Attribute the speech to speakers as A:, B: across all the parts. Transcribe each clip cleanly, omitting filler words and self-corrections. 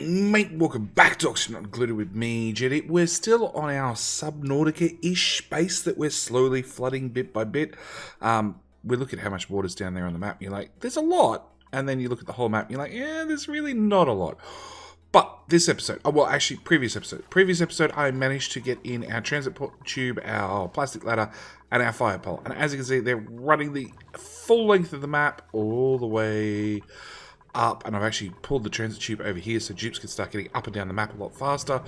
A: Mate, welcome back to Oxygen Not Included with me, JD. We're still on our Subnautica-ish base that we're slowly flooding bit by bit. We look at how much water's down there on the map, and you're like, there's a lot. And then you look at the whole map, and you're like, yeah, there's really not a lot. But this episode, previous episode, I managed to get in our transit tube, our plastic ladder, and our fire pole. And as you can see, they're running the full length of the map all the way up, and I've actually pulled the transit tube over here so Dupes can start getting up and down the map a lot faster.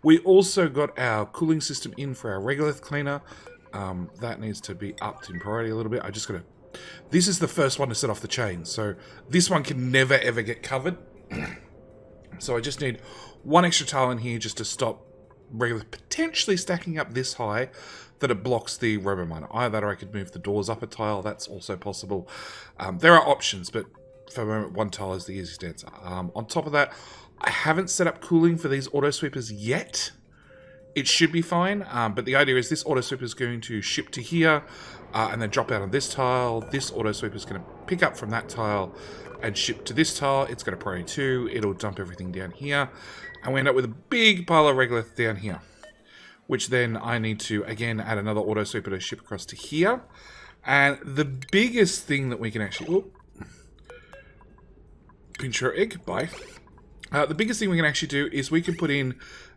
A: We also got our cooling system in for our regolith cleaner. That needs to be upped in priority a little bit. This is the first one to set off the chain, so this one can never ever get covered. So I just need one extra tile in here just to stop regolith potentially stacking up this high that it blocks the robo-miner. Either that or I could move the doors up a tile. That's also possible. There are options, but for the moment, one tile is the easiest answer. On top of that, I haven't set up cooling for these auto sweepers yet. It should be fine, but the idea is this auto sweeper is going to ship to here and then drop out on this tile. This auto sweeper is going to pick up from that tile and ship to this tile. It's got a priority 2. It'll dump everything down here, and we end up with a big pile of regolith down here, which then I need to, again, add another auto sweeper to ship across to here. And the biggest thing that we can actually... pinch your egg, bye. The biggest thing we can actually do is we can put in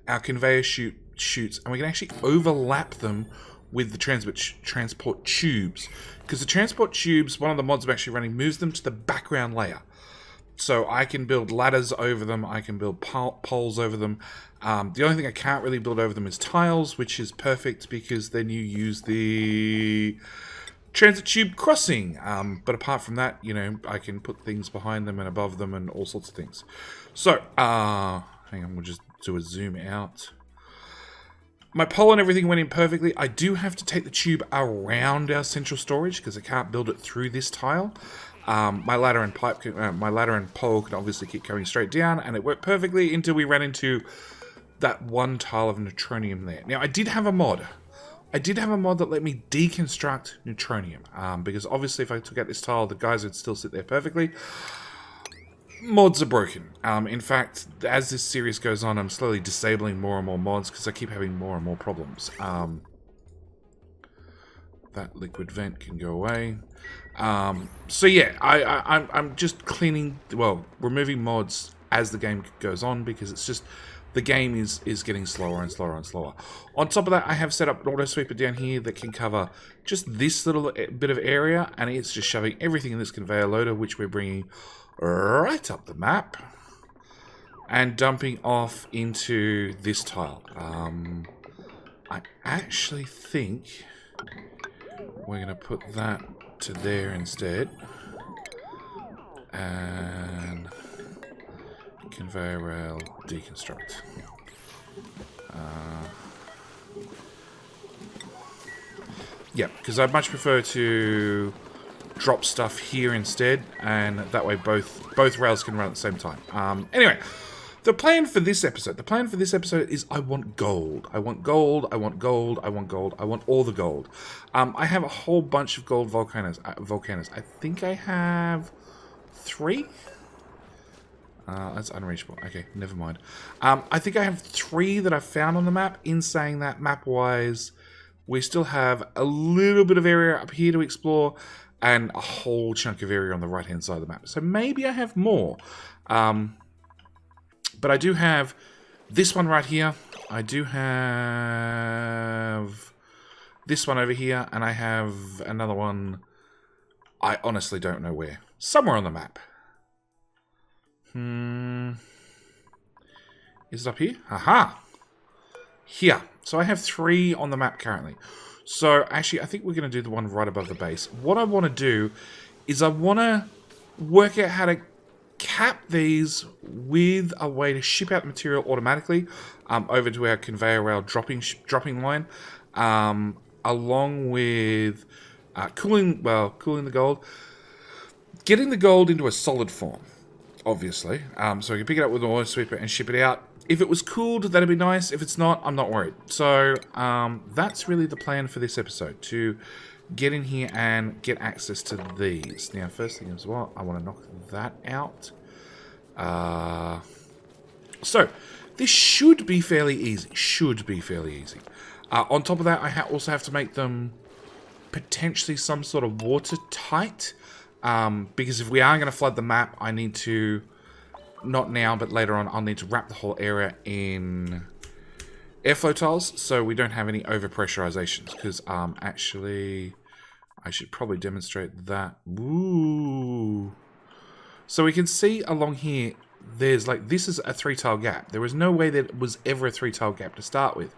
A: our conveyor chutes, and we can actually overlap them with the transport tubes. Because the transport tubes, one of the mods I'm actually running, moves them to the background layer. So I can build ladders over them, I can build poles over them. The only thing I can't really build over them is tiles, which is perfect because then you use the transit tube crossing, but apart from that, you know, I can put things behind them and above them and all sorts of things. So, hang on, we'll just do a zoom out. My pole and everything went in perfectly. I do have to take the tube around our central storage because I can't build it through this tile. My ladder and pole can obviously keep going straight down, and it worked perfectly until we ran into that one tile of neutronium there. Now, I did have a mod that let me deconstruct neutronium, because obviously if I took out this tile, the guys would still sit there perfectly. Mods are broken. In fact, as this series goes on, I'm slowly disabling more and more mods because I keep having more and more problems. That liquid vent can go away. So yeah, I'm just removing mods as the game goes on because it's just... the game is getting slower and slower and slower. On top of that, I have set up an auto sweeper down here that can cover just this little bit of area, and it's just shoving everything in this conveyor loader, which we're bringing right up the map and dumping off into this tile. I actually think we're going to put that to there instead. And conveyor rail deconstruct. Yeah, because I'd much prefer to drop stuff here instead, and that way both rails can run at the same time. Anyway, the plan for this episode is I want gold. I want gold. I want gold. I want gold. I want all the gold. I have a whole bunch of gold volcanoes. I think I have 3. That's unreachable. Okay, never mind. I think I have 3 that I've found on the map. In saying that, map-wise, we still have a little bit of area up here to explore and a whole chunk of area on the right-hand side of the map. So maybe I have more. But I do have this one right here. I do have this one over here. And I have another one. I honestly don't know where. Somewhere on the map. Is it up here? Aha! Here. So I have 3 on the map currently. So actually, I think we're going to do the one right above the base. What I want to do is I want to work out how to cap these with a way to ship out the material automatically over to our conveyor rail dropping line, along with cooling the gold, getting the gold into a solid form. Obviously, so I can pick it up with an auto sweeper and ship it out. If it was cooled, that'd be nice. If it's not, I'm not worried. So that's really the plan for this episode, to get in here and get access to these. Now, first thing as well, I want to knock that out. So, this should be fairly easy. Should be fairly easy. On top of that, I also have to make them potentially some sort of watertight. Because if we are going to flood the map, I need to... Not now, but later on, I'll need to wrap the whole area in airflow tiles so we don't have any overpressurizations. Because, actually, I should probably demonstrate that. Ooh. So we can see along here, there's like, this is a 3-tile gap. There was no way that it was ever a 3-tile gap to start with.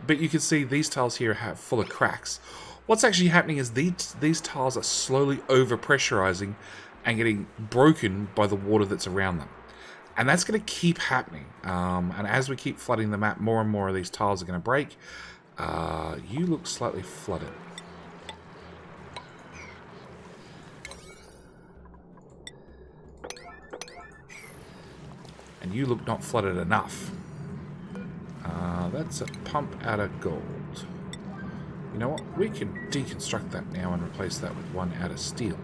A: But you can see these tiles here are full of cracks. What's actually happening is these tiles are slowly overpressurizing and getting broken by the water that's around them. And that's going to keep happening. And as we keep flooding the map, more and more of these tiles are going to break. You look slightly flooded. And you look not flooded enough. That's a pump out of gold. You know what? We can deconstruct that now and replace that with one out of steel.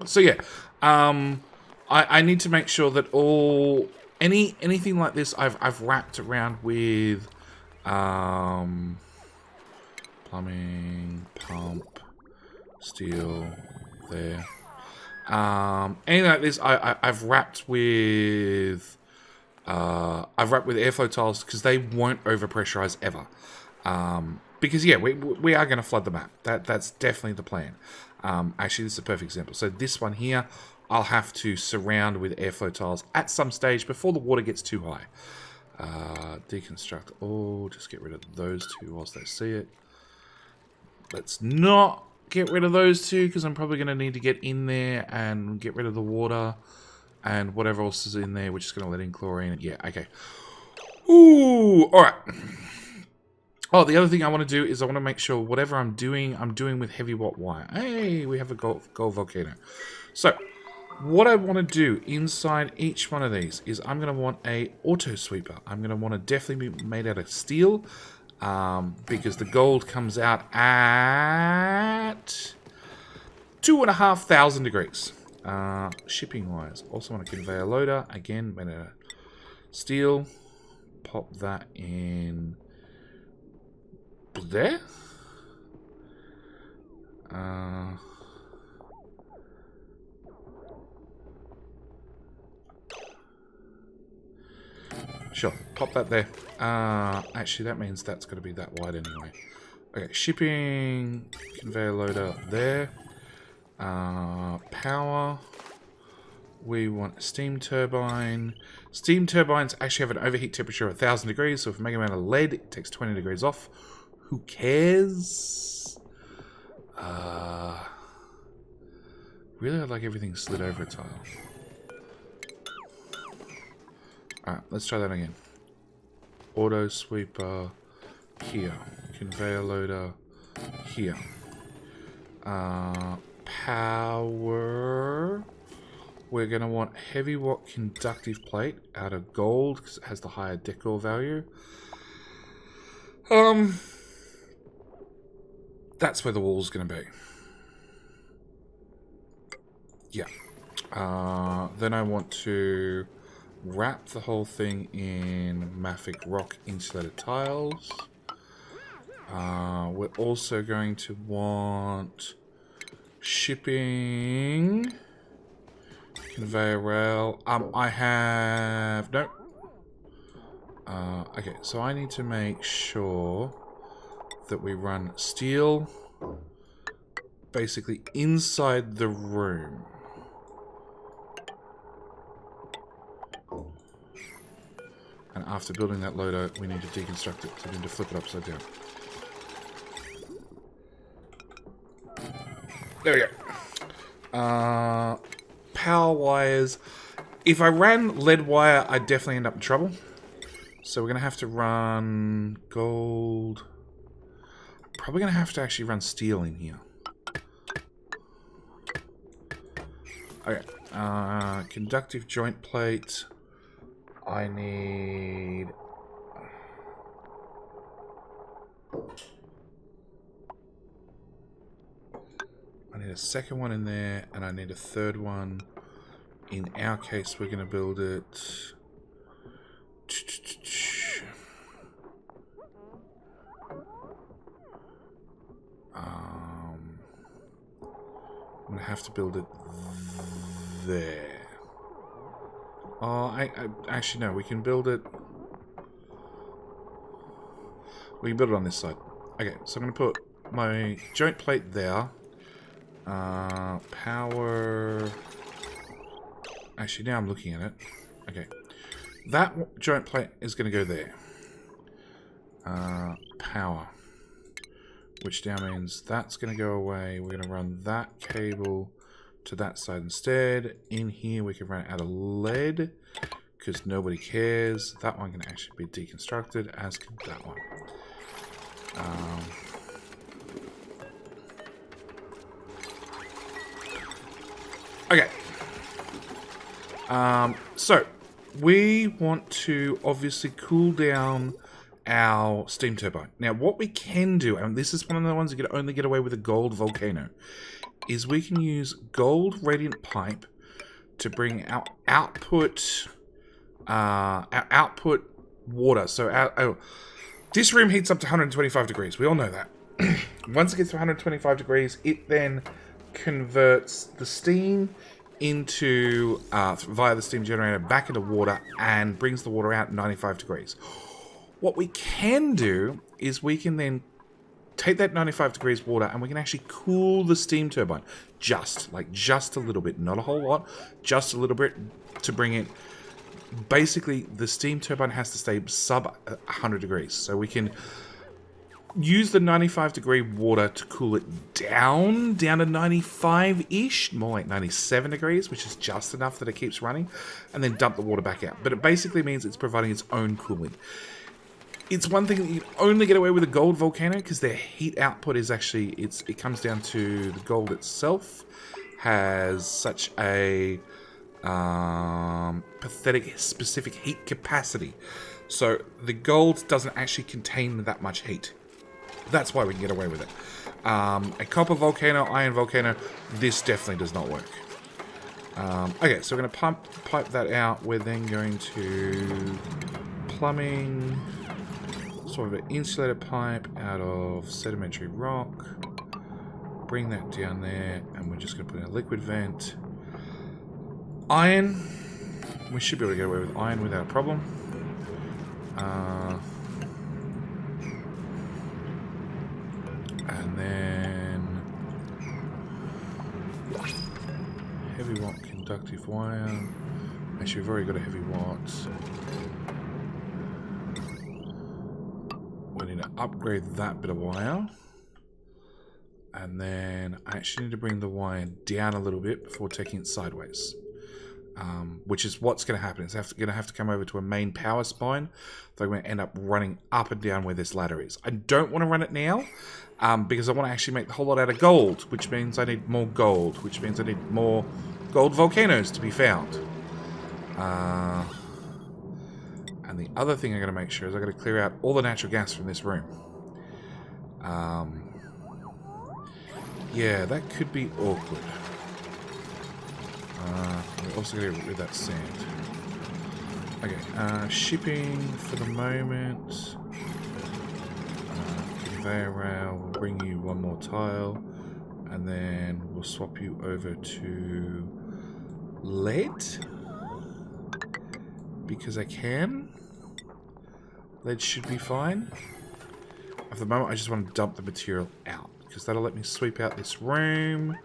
A: So yeah, I need to make sure that anything like this I've wrapped around with plumbing, pump, steel, there. Anything like this I've wrapped with airflow tiles because they won't overpressurize ever. Because yeah, we are going to flood the map. That's definitely the plan. Actually, this is a perfect example. So this one here, I'll have to surround with airflow tiles at some stage before the water gets too high. Deconstruct all. Just get rid of those two whilst they see it. Let's not get rid of those two because I'm probably going to need to get in there and get rid of the water and whatever else is in there. We're just going to let in chlorine. Yeah, okay. Ooh, all right. Oh, the other thing I want to do is I want to make sure whatever I'm doing with heavy watt wire. Hey, we have a gold volcano. So, what I want to do inside each one of these is I'm going to want a auto sweeper. I'm going to want to definitely be made out of steel because the gold comes out at 2,500 degrees. Shipping wise, also want a conveyor loader. Again, made out of steel. Pop that in there. Sure, pop that there. Actually, that means that's going to be that wide anyway. Okay, shipping, conveyor loader there. Power. We want a steam turbine. Steam turbines actually have an overheat temperature of 1,000 degrees, so if we make them out of lead, it takes 20 degrees off. Who cares? Really, I'd like everything slid over a tile. Alright, let's try that again. Auto sweeper here. Conveyor loader here. Power. We're going to want heavy watt conductive plate out of gold because it has the higher decor value. That's where the wall's going to be. Yeah. Then I want to wrap the whole thing in mafic rock insulated tiles. We're also going to want shipping, conveyor rail. I have no. Okay, so I need to make sure that we run steel basically inside the room. And after building that loader, we need to deconstruct it. So we need to flip it upside down. There we go. Power wires. If I ran lead wire, I'd definitely end up in trouble. So we're going to have to run gold. Probably going to have to actually run steel in here. Okay. Conductive joint plate. I need... a second one in there, and I need a third one in our case, we're going to build it... I'm going to have to build it there. Oh, I actually, no, we can build it... We can build it on this side. Okay, so I'm going to put my joint plate there. Power... Actually, now I'm looking at it. Okay. That joint plate is going to go there. Power. Which now means that's going to go away. We're going to run that cable to that side instead. In here, we can run it out of lead. Because nobody cares. That one can actually be deconstructed, as can that one. Okay. So, we want to obviously cool down our steam turbine. Now, what we can do, and this is one of the ones you can only get away with a gold volcano, is we can use gold radiant pipe to bring our output water. So, this room heats up to 125 degrees. We all know that. Once it gets to 125 degrees, it then converts the steam into, via the steam generator, back into water and brings the water out at 95 degrees. What we can do is we can then take that 95 degrees water and we can actually cool the steam turbine. Just a little bit. Not a whole lot. Just a little bit to bring it... Basically, the steam turbine has to stay sub 100 degrees. So we can use the 95 degree water to cool it down to 95-ish, more like 97 degrees, which is just enough that it keeps running, and then dump the water back out. But it basically means it's providing its own cooling. It's one thing that you can only get away with a gold volcano, because their heat output is actually, it comes down to the gold itself has such a pathetic specific heat capacity. So the gold doesn't actually contain that much heat. That's why we can get away with it. A copper volcano, iron volcano, this definitely does not work. Okay, so we're going to pipe that out. We're then going to plumbing, sort of an insulated pipe out of sedimentary rock. Bring that down there, and we're just going to put in a liquid vent. Iron, we should be able to get away with iron without a problem. And then heavy watt conductive wire. Actually, we've already got a heavy watt. We need to upgrade that bit of wire. And then I actually need to bring the wire down a little bit before taking it sideways. Which is what's going to happen. It's going to have to come over to a main power spine. They're going to end up running up and down where this ladder is. I don't want to run it now because I want to actually make the whole lot out of gold, which means I need more gold, which means I need more gold volcanoes to be found. And the other thing I got to make sure is I got to clear out all the natural gas from this room. Yeah, that could be awkward. We're also going to get rid of that sand. Okay, shipping for the moment. Conveyor rail, we'll bring you one more tile. And then we'll swap you over to lead. Because I can. Lead should be fine. At the moment, I just want to dump the material out. Because that'll let me sweep out this room.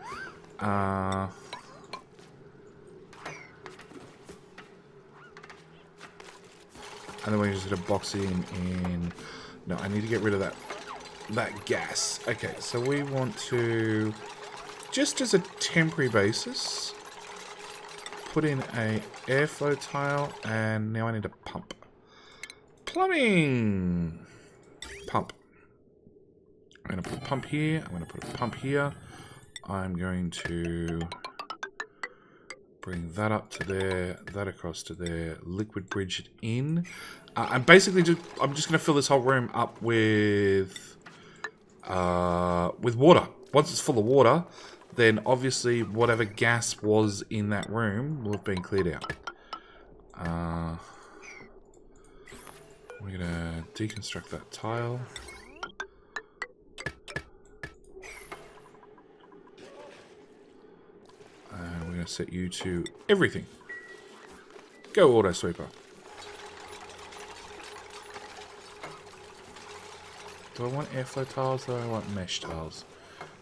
A: And then we're just going to box it in. No, I need to get rid of that gas. Okay, so we want to, just as a temporary basis, put in a airflow tile, and now I need a pump. Plumbing! Pump. I'm going to put a pump here. I'm going to put a pump here. I'm going to bring that up to there, that across to there, liquid bridge it in. I'm basically I'm just going to fill this whole room up with water. Once it's full of water, then obviously whatever gas was in that room will have been cleared out. We're going to deconstruct that tile. And we're going to set you to everything. Go, Auto Sweeper. Do I want airflow tiles or do I want mesh tiles?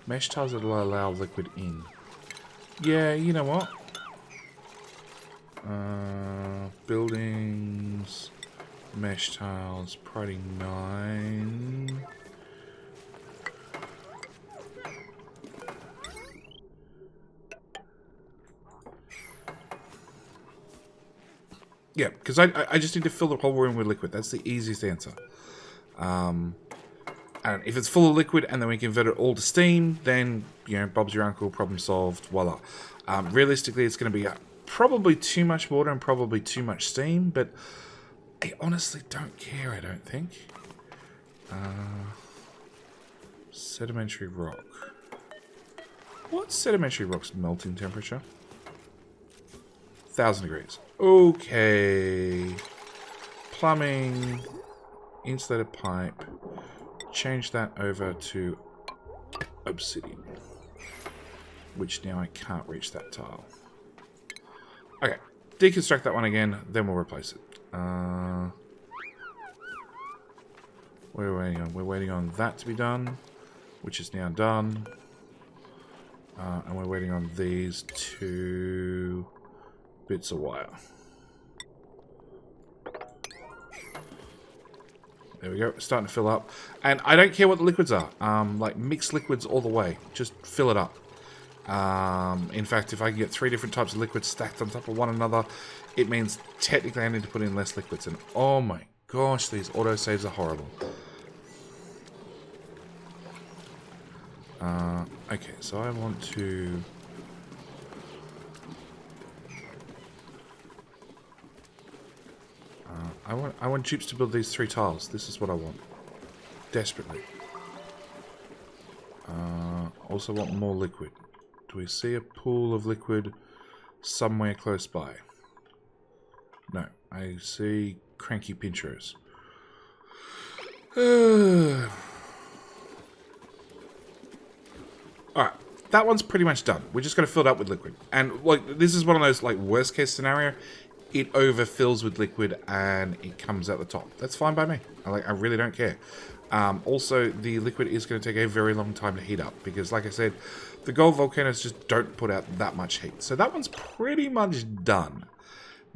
A: Mesh tiles that will allow liquid in. Yeah, you know what? Buildings, mesh tiles, priority 9. Yeah, because I just need to fill the whole room with liquid. That's the easiest answer. And if it's full of liquid and then we convert it all to steam, then, you know, Bob's your uncle, problem solved, voila. Realistically, it's going to be probably too much water and probably too much steam, but I honestly don't care, I don't think. Sedimentary rock. What's sedimentary rock's melting temperature? 1,000 degrees. Okay. Plumbing. Insulated pipe. Change that over to obsidian. Which now I can't reach that tile. Okay. Deconstruct that one again, then we'll replace it. What are we waiting on? We're waiting on that to be done, which is now done. And we're waiting on these 2 bits of wire. There we go, it's starting to fill up. And I don't care what the liquids are. Like, mixed liquids all the way. Just fill it up. In fact, if I can get 3 different types of liquids stacked on top of one another, it means technically I need to put in less liquids. And oh my gosh, these autosaves are horrible. Okay, so I want to... I want Dupes to build these 3 tiles. This is what I want. Desperately. Also want more liquid. Do we see a pool of liquid somewhere close by? No. I see cranky pinchers. Alright. That one's pretty much done. We're just going to fill it up with liquid. And, like, this is one of those, like, worst case scenario. It overfills with liquid and it comes out the top. That's fine by me. I really don't care. Also, the liquid is going to take a very long time to heat up because, like I said, the gold volcanoes just don't put out that much heat. So that one's pretty much done.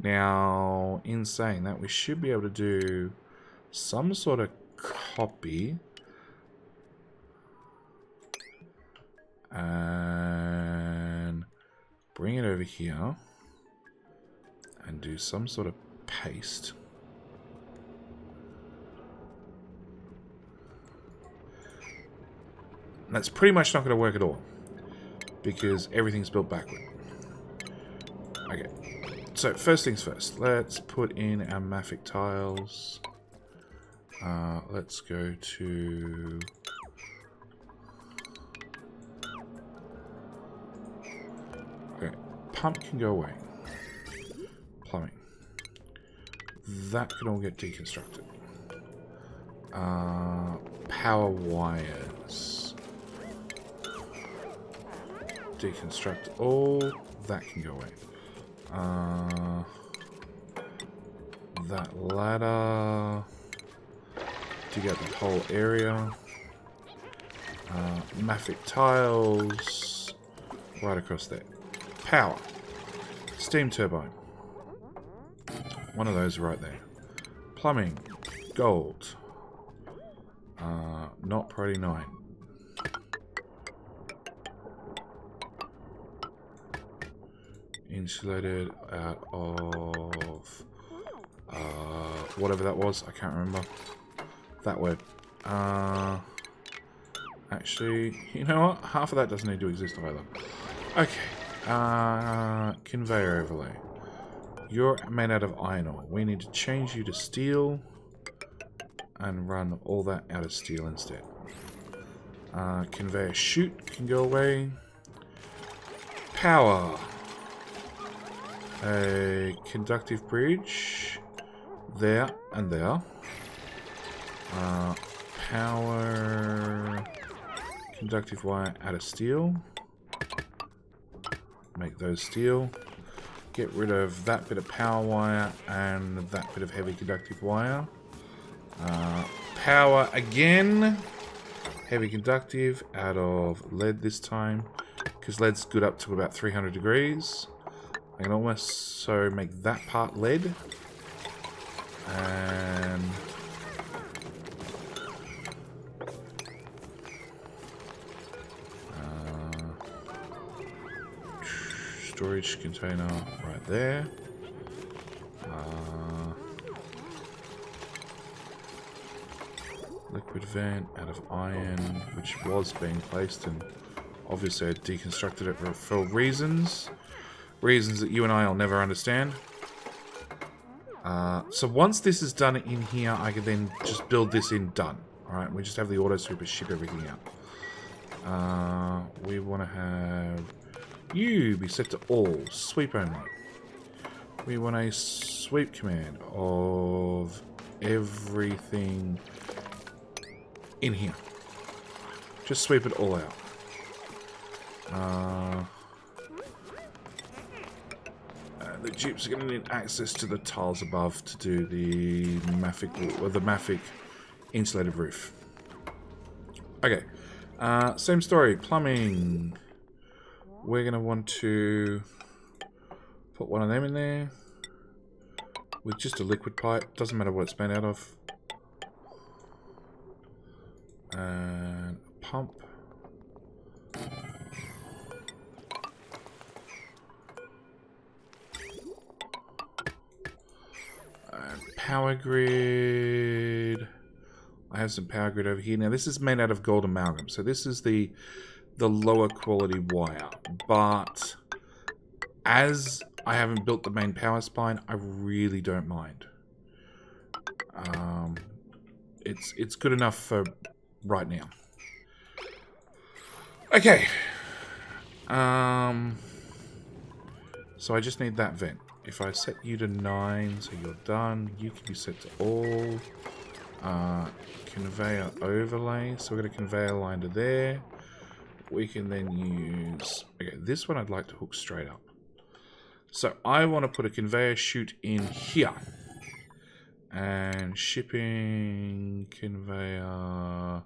A: Now, in saying that, we should be able to do some sort of copy. And bring it over here. And do some sort of paste. And that's pretty much not going to work at all. Because everything's built backward. Okay. So, first things first. Let's put in our mafic tiles. Let's go to... Okay. Pump can go away. Plumbing. That can all get deconstructed. Power wires. Deconstruct all. That can go away. That ladder. Dig out the whole area. Mafic tiles. Right across there. Power. Steam turbine. One of those right there. Plumbing. Gold. Not priority 9. Insulated out of... whatever that was. I can't remember. That word. Actually, you know what? Half of that doesn't need to exist either. Okay. Conveyor overlay. You're made out of iron ore. We need to change you to steel and run all that out of steel instead. Conveyor chute can go away. Power. A conductive bridge. There and there. Power. Conductive wire out of steel. Make those steel. Get rid of that bit of power wire and that bit of heavy conductive wire. Power again. Heavy conductive out of lead this time, because lead's good up to about 300 degrees. I can also make that part lead. And storage container right there. Liquid vent out of iron, which was being placed, and obviously I deconstructed it for reasons that you and I will never understand. So once this is done in here, I can then just build this in done. Alright, we just have the auto sweeper ship everything out. We want to have you be set to all, sweep only. We want a sweep command of everything in here. Just sweep it all out. The dupes are going to need access to the tiles above to do the mafic insulated roof. Okay. Same story. Plumbing. We're going to want to put one of them in there with just a liquid pipe. Doesn't matter what it's made out of. And a pump. And power grid. I have some power grid over here. Now this is made out of gold amalgam, so this is the lower quality wire. But as I haven't built the main power spine, I really don't mind. It's good enough for right now. Okay. So I just need that vent. If I set you to 9, so you're done, you can be set to all. Conveyor overlay. So we're going to conveyor line to there. We can then use... Okay, this one I'd like to hook straight up. So I want to put a conveyor chute in here. And shipping conveyor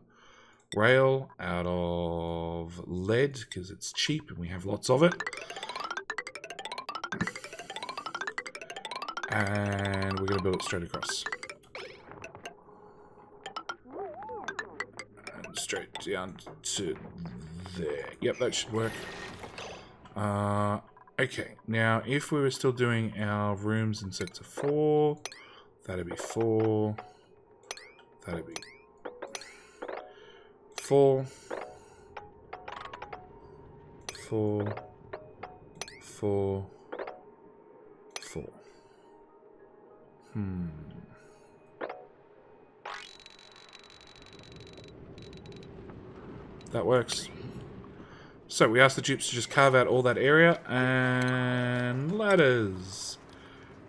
A: rail out of lead, because it's cheap and we have lots of it. And we're going to build it straight across. And straight down to there. Yep, that should work. Okay, now if we were still doing our rooms in sets of 4, that'd be 4. That'd be 4. 4. 4. 4. That works. So we asked the dupes to just carve out all that area, and ladders.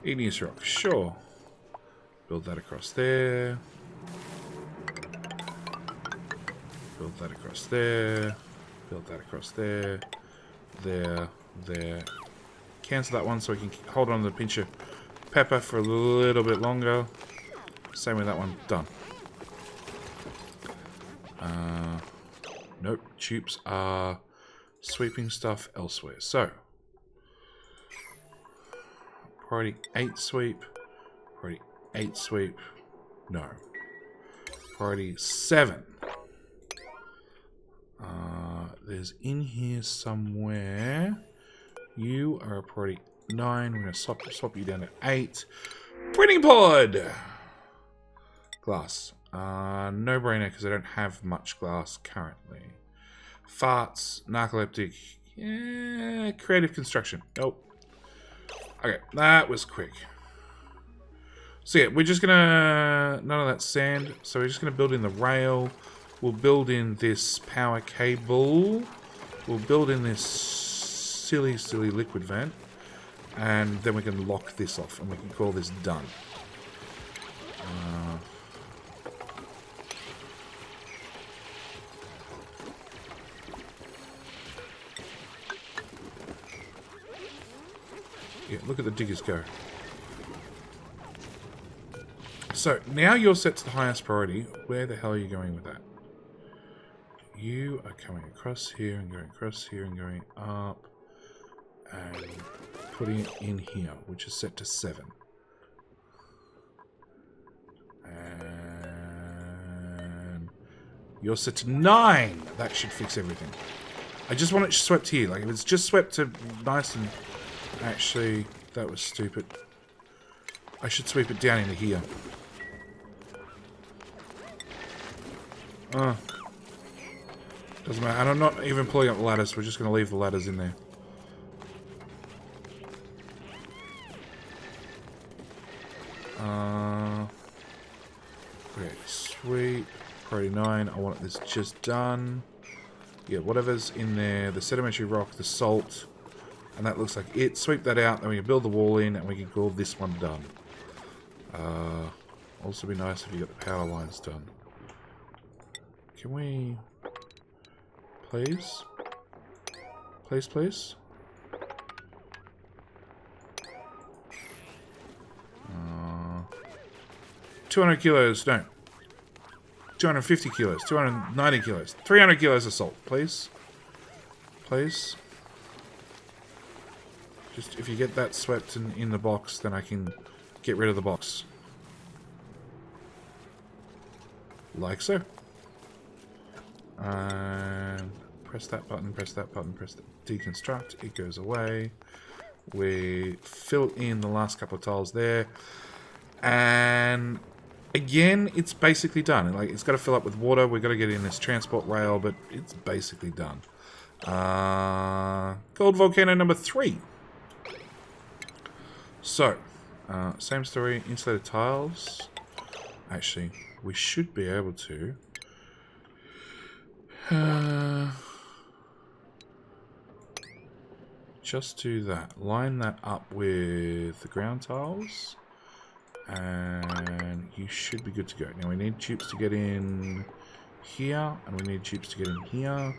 A: Igneous rock, sure. Build that across there. Build that across there. Build that across there. There. Cancel that one so we can hold on to the pinch of pepper for a little bit longer. Same with that one. Done. Nope. Tubes are sweeping stuff elsewhere. So, priority 8 sweep. Priority 8 sweep. No. Priority 7. There's in here somewhere. You are a priority 9. We're going to swap you down to 8. Printing pod! Glass. No brainer because I don't have much glass currently. Farts. Narcoleptic. Yeah, creative construction. Nope. Okay, that was quick. So yeah, we're just going to... None of that sand. So we're just going to build in the rail. We'll build in this power cable. We'll build in this silly liquid vent. And then we can lock this off, and we can call this done. Yeah, look at the diggers go. So, now you're set to the highest priority. Where the hell are you going with that? You are coming across here and going across here and going up. And putting it in here, which is set to 7. And you're set to 9. That should fix everything. I just want it swept here. Like, if it's just swept to nice and... Actually, that was stupid. I should sweep it down into here. Doesn't matter. And I'm not even pulling up the ladders. We're just going to leave the ladders in there. Okay, sweet. Priority 9. I want this just done. Yeah, whatever's in there. The sedimentary rock, the salt. And that looks like it. Sweep that out. Then we can build the wall in. And we can call this one done. Also be nice if you got the power lines done. Can we... Please? Please, please? 200 kilos, no. 250 kilos, 290 kilos, 300 kilos of salt, please. Please. Just, if you get that swept in the box, then I can get rid of the box. Like so. And press that button, press that button, press the deconstruct, it goes away. We fill in the last couple of tiles there. And again, it's basically done. Like, it's got to fill up with water. We've got to get in this transport rail, but it's basically done. Gold volcano number 3. So, same story. Insulated tiles. Actually, we should be able to. Just do that. Line that up with the ground tiles. And you should be good to go. Now we need tubes to get in here, and we need tubes to get in here.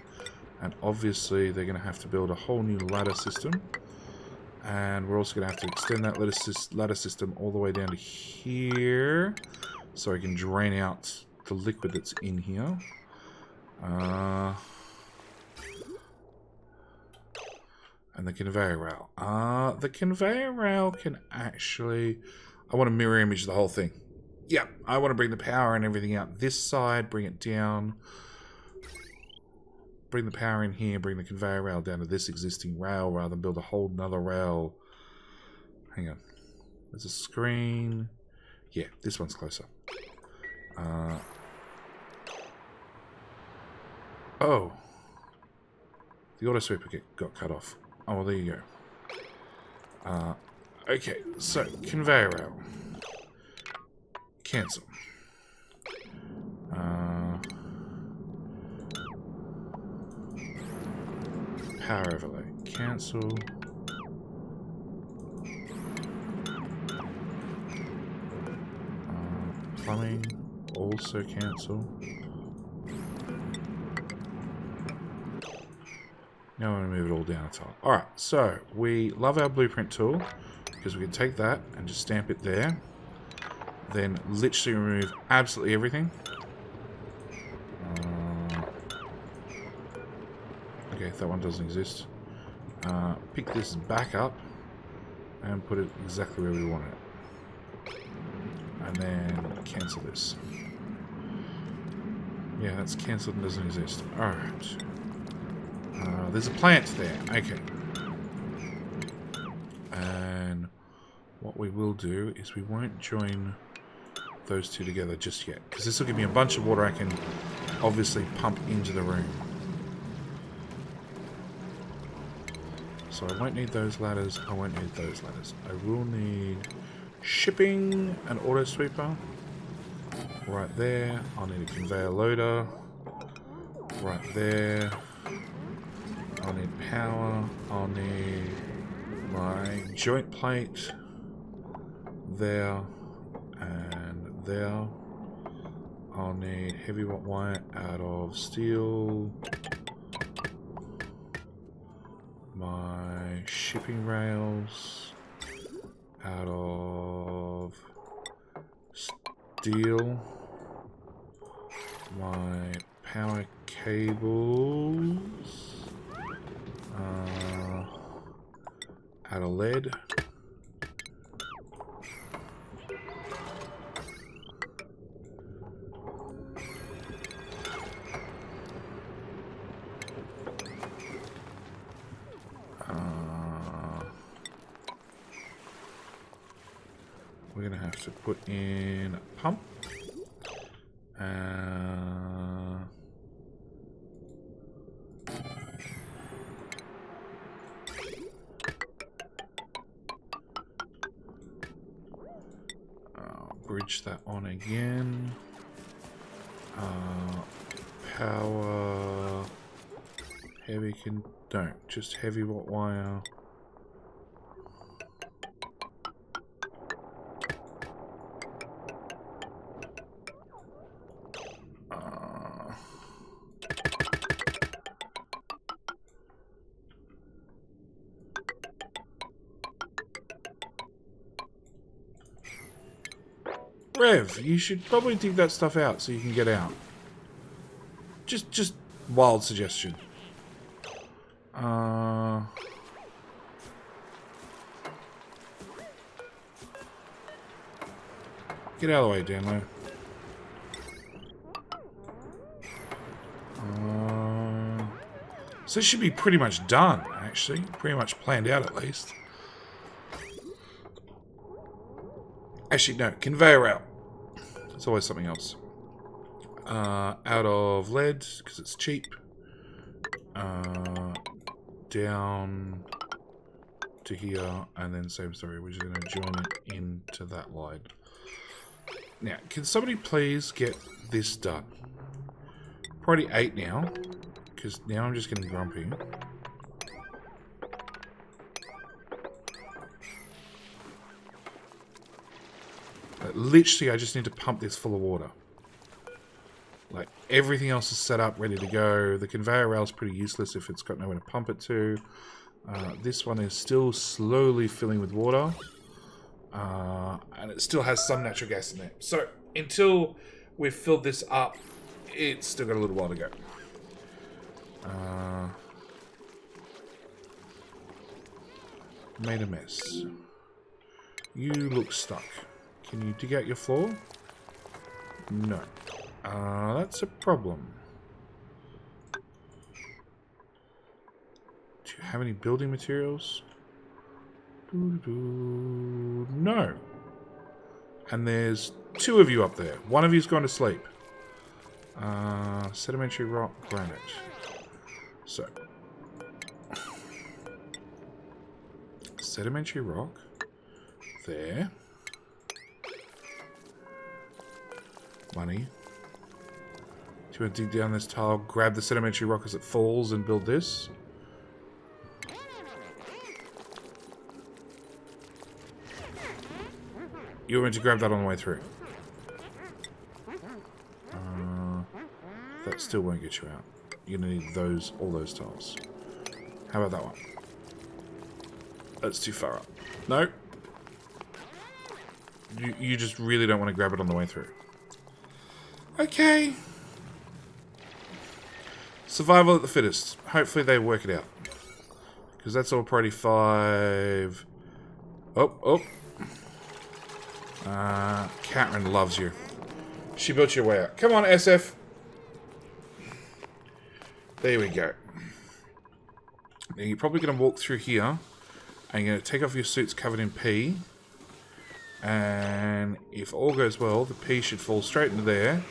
A: And obviously they're going to have to build a whole new ladder system. And we're also going to have to extend that ladder system all the way down to here, so I can drain out the liquid that's in here. And the conveyor rail. The conveyor rail can actually... I want to mirror image the whole thing. Yeah, I want to bring the power and everything out this side, bring it down. Bring the power in here, bring the conveyor rail down to this existing rail rather than build a whole nother rail. Hang on. There's a screen. Yeah, this one's closer. Oh. The auto sweeper got cut off. Oh, well, there you go. Okay, so conveyor rail. Cancel. Power overlay. Cancel. Plumbing. Also cancel. Now I'm going to move it all down a tile. Alright, so we love our blueprint tool because we can take that and just stamp it there. Then literally remove absolutely everything. Okay, that one doesn't exist. Pick this back up and put it exactly where we want it. And then cancel this. Yeah, that's cancelled and doesn't exist. Alright. There's a plant there. Okay. And what we will do is we won't join those two together just yet, because this will give me a bunch of water I can obviously pump into the room. So I won't need those ladders. I won't need those ladders. I will need shipping and auto sweeper right there. I'll need a conveyor loader right there. I'll need power. I'll need my joint plate there and there. I'll need heavy wire out of steel. My shipping rails out of steel. My power cables out of lead. We're going to have to put in a pump. Bridge that on again. Power. Heavy don't. Just heavy wire. Rev, you should probably dig that stuff out so you can get out. Just wild suggestion. Get out of the way, Danlo. So this should be pretty much done, actually. Pretty much planned out, at least. Actually, no. Conveyor route. It's always something else. Out of lead, because it's cheap. Down to here, and then same story. We're just going to join it into that line. Now, can somebody please get this done? Probably 8 now, because now I'm just getting grumpy. But literally, I just need to pump this full of water. Like, everything else is set up, ready to go. The conveyor rail is pretty useless if it's got nowhere to pump it to. This one is still slowly filling with water. And it still has some natural gas in there. So, until we've filled this up, it's still got a little while to go. Made a mess. You look stuck. Can you dig out your floor? No. That's a problem. Do you have any building materials? No. And there's 2 of you up there. One of you's gone to sleep. Sedimentary rock, granite. So. Sedimentary rock. There. Money. Do you want to dig down this tile, grab the sedimentary rock as it falls, and build this? You were meant to grab that on the way through. That still won't get you out. You're going to need all those tiles. How about that one? That's too far up. No. You just really don't want to grab it on the way through. Okay. Survival at the fittest. Hopefully they work it out. Because that's all priority 5. Oh. Catherine loves you. She built your way out. Come on, SF. There we go. Now you're probably going to walk through here. And you're going to take off your suits covered in pee. And if all goes well, the pee should fall straight into there.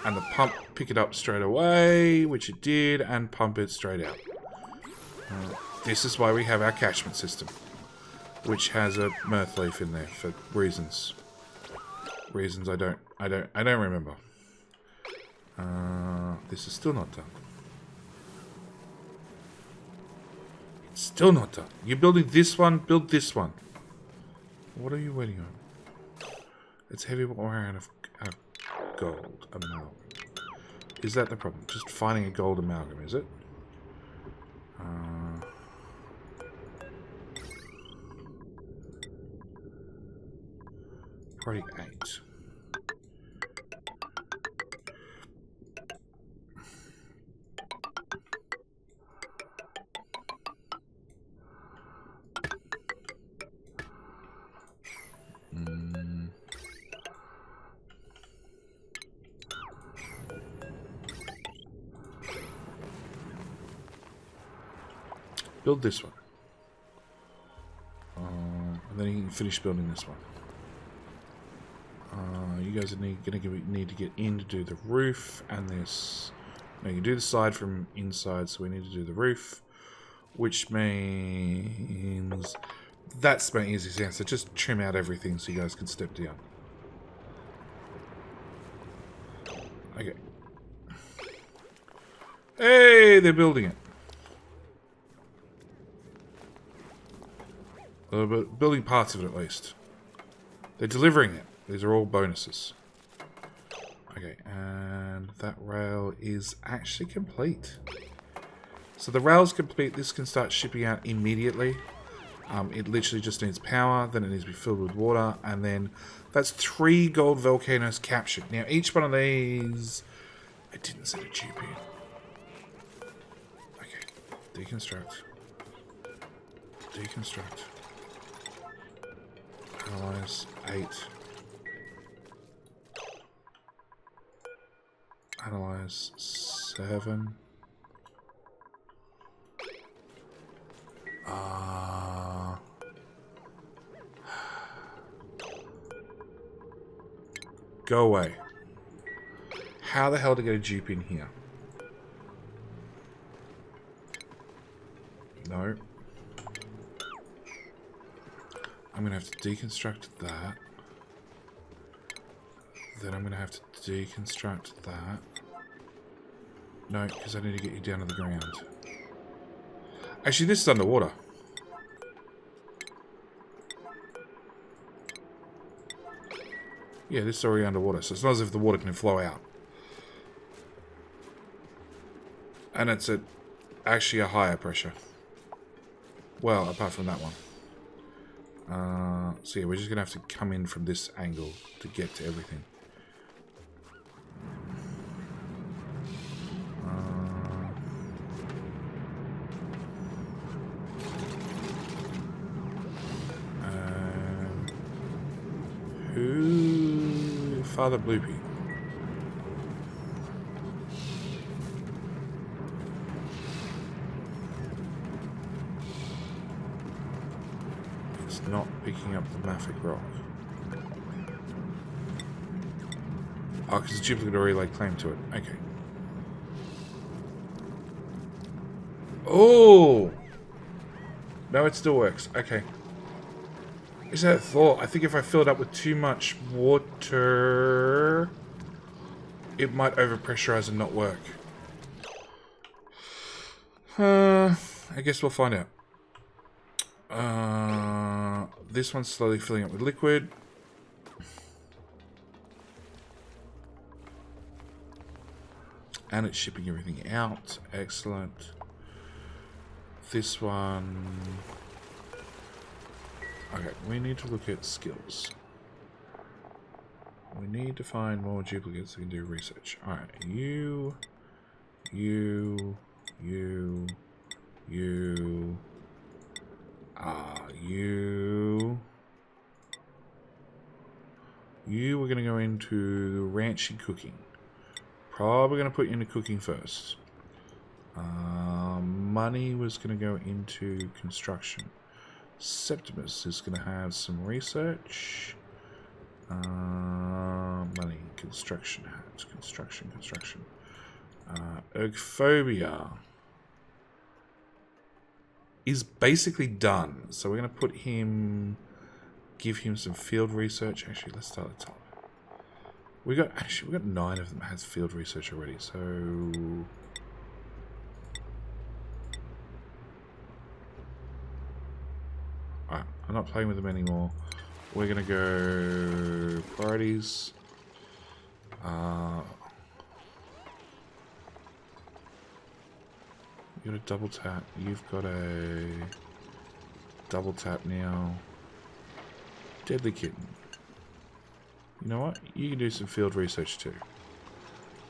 A: And the pump pick it up straight away, which it did, and pump it straight out. This is why we have our catchment system, which has a mirth leaf in there for reasons. Reasons I don't remember. This is still not done. Still not done. You're building this one, build this one. What are you waiting on? It's heavy wire out of gold amalgam. Is that the problem? Just finding a gold amalgam, is it? Probably 8. Build this one. And then you can finish building this one. You guys are need to get in to do the roof and this. Now you can do the side from inside, so we need to do the roof, which means that's my easiest answer. Just trim out everything so you guys can step down. Okay. Hey, they're building it. But building parts of it at least. They're delivering it. These are all bonuses. Okay, and that rail is actually complete. So the rail's complete. This can start shipping out immediately. It literally just needs power, then it needs to be filled with water, and then that's 3 gold volcanoes captured. Now each one of these... I didn't set a dupe in. Okay, deconstruct. Deconstruct. Analyze 8. Analyze 7. Go away. How the hell to get a dupe in here? No. I'm going to have to deconstruct that. Then I'm going to have to deconstruct that. No, because I need to get you down to the ground. Actually, this is underwater. Yeah, this is already underwater, so it's not as if the water can flow out. And it's at actually a higher pressure. Well, apart from that one. So yeah, we're just going to have to come in from this angle to get to everything. Who? Father Bloopy. It's not picking up the mafic rock. Oh, because the duplicate already laid claim to it. Okay. Oh! No, it still works. Okay. Is that a thought? I think if I fill it up with too much water, it might overpressurize and not work. I guess we'll find out. This one's slowly filling up with liquid. And it's shipping everything out. Excellent. This one... Okay, we need to look at skills. We need to find more duplicates that can do research. Alright, you... You were going to go into ranching cooking. Probably going to put you into cooking first. Money was going to go into construction. Septimus is going to have some research. Money, construction hats, construction. Ergophobia is basically done. So we're going to put him, give him some field research. Actually, let's start at the top. We got 9 of them that has field research already. So I'm not playing with them anymore. We're gonna go priorities. You got a double tap. You've got a double tap now. Deadly Kitten. You know what? You can do some field research too.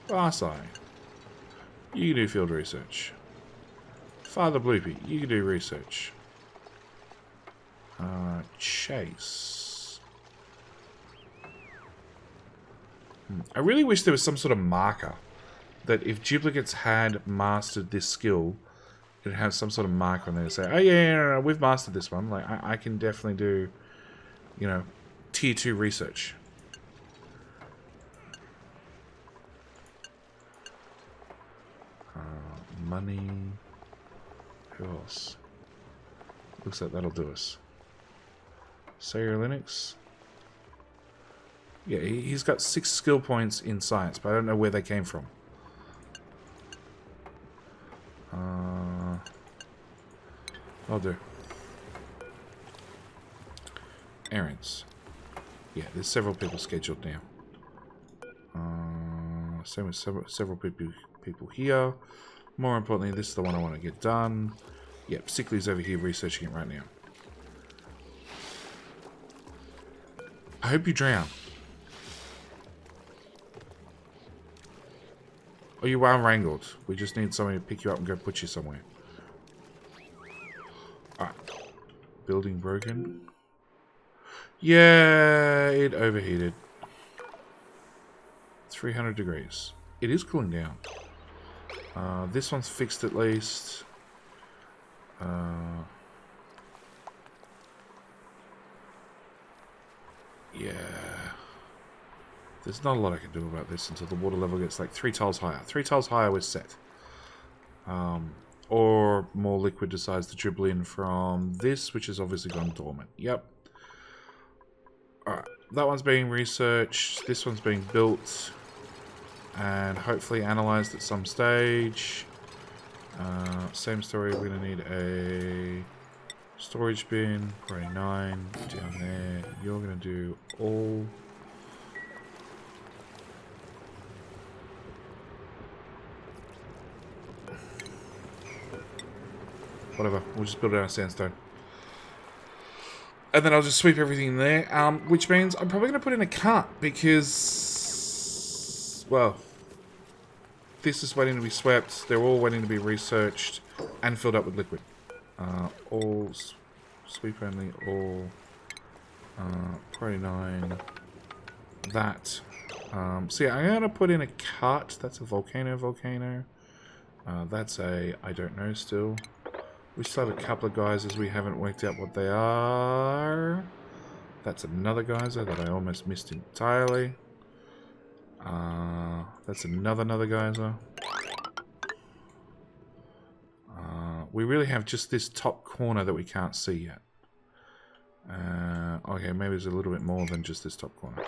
A: Barsai. You can do field research. Father Bloopy. You can do research. Chase. I really wish there was some sort of marker that if duplicates had mastered this skill, it'd have some sort of marker on there to say, oh yeah, no, we've mastered this one. Like, I can definitely do, you know, tier 2 research. Money. Who else? Looks like that'll do us. Sayer Linux. Yeah, he's got 6 skill points in science, but I don't know where they came from. I'll do. Errands. Yeah, there's several people scheduled now. Same with several people here. More importantly, this is the one I want to get done. Yeah, Sickly's over here researching it right now. I hope you drown. Oh, you are wrangled. We just need somebody to pick you up and go put you somewhere. Alright. Building broken. Yeah, it overheated. 300 degrees. It is cooling down. This one's fixed at least. Yeah. There's not a lot I can do about this until the water level gets like 3 tiles higher. 3 tiles higher we're set. Or more liquid decides to dribble in from this, which has obviously gone dormant. Yep. Alright. That one's being researched. This one's being built. And hopefully analysed at some stage. Same story. We're going to need a storage bin. Priority 9 down there. You're going to do all... Whatever, we'll just build it out of sandstone. And then I'll just sweep everything there, which means I'm probably going to put in a cart, because, well, this is waiting to be swept, they're all waiting to be researched, and filled up with liquid. All, sweep only, all, priority 9, that. So yeah, I'm going to put in a cart, that's a volcano, that's a, I don't know still. We still have a couple of geysers we haven't worked out what they are. That's another geyser that I almost missed entirely. That's another geyser. We really have just this top corner that we can't see yet. Okay, maybe there's a little bit more than just this top corner.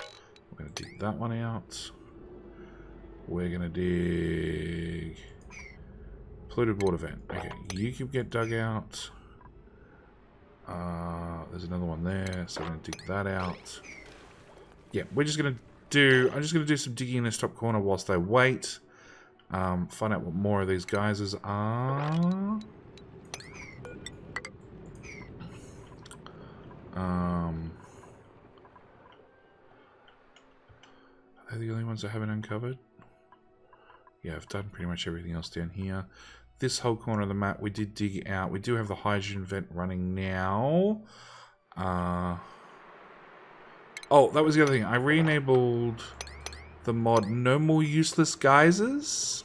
A: We're going to dig that one out. We're going to dig... Polluted water vent. Okay, you can get dug out. There's another one there, so I'm going to dig that out. Yeah, we're just going to do... I'm just going to do some digging in this top corner whilst I wait. Find out what more of these geysers are. Are they the only ones I haven't uncovered? Yeah, I've done pretty much everything else down here. This whole corner of the map we did dig out. We do have the hydrogen vent running now. Oh, that was the other thing. I re-enabled the mod No More Useless Geysers.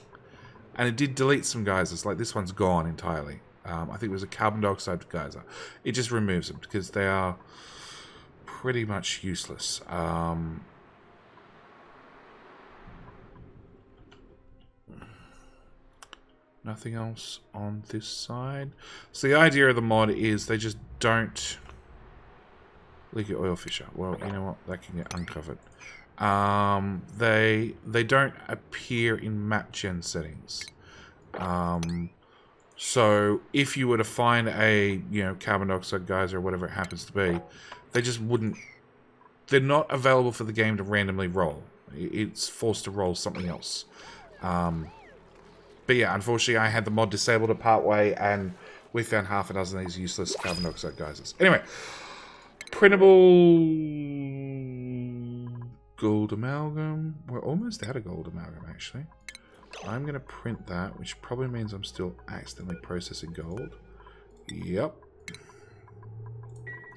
A: And it did delete some geysers. Like this one's gone entirely. I think it was a carbon dioxide geyser. It just removes them because they are pretty much useless. Nothing else on this side. So the idea of the mod is they just don't leak your oil fissure. Well, you know what? That can get uncovered. They don't appear in map gen settings. So if you were to find a, carbon dioxide geyser or whatever it happens to be, they just wouldn't... They're not available for the game to randomly roll. It's forced to roll something else. But yeah, unfortunately, I had the mod disabled at part way, and we found half a dozen of these useless carbon dioxide geysers. Anyway, printable gold amalgam. We're almost out of gold amalgam, actually. I'm going to print that, which probably means I'm still accidentally processing gold. Yep.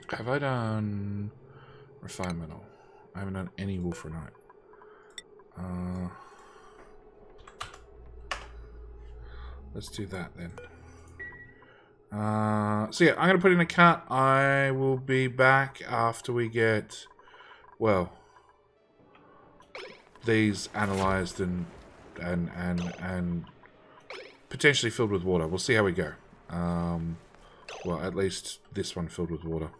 A: Have I done refined metal? I haven't done any wolframite. Let's do that then. So yeah, I'm going to put in a cut. I will be back after we get, well, these analyzed and potentially filled with water. We'll see how we go. Well, at least this one filled with water,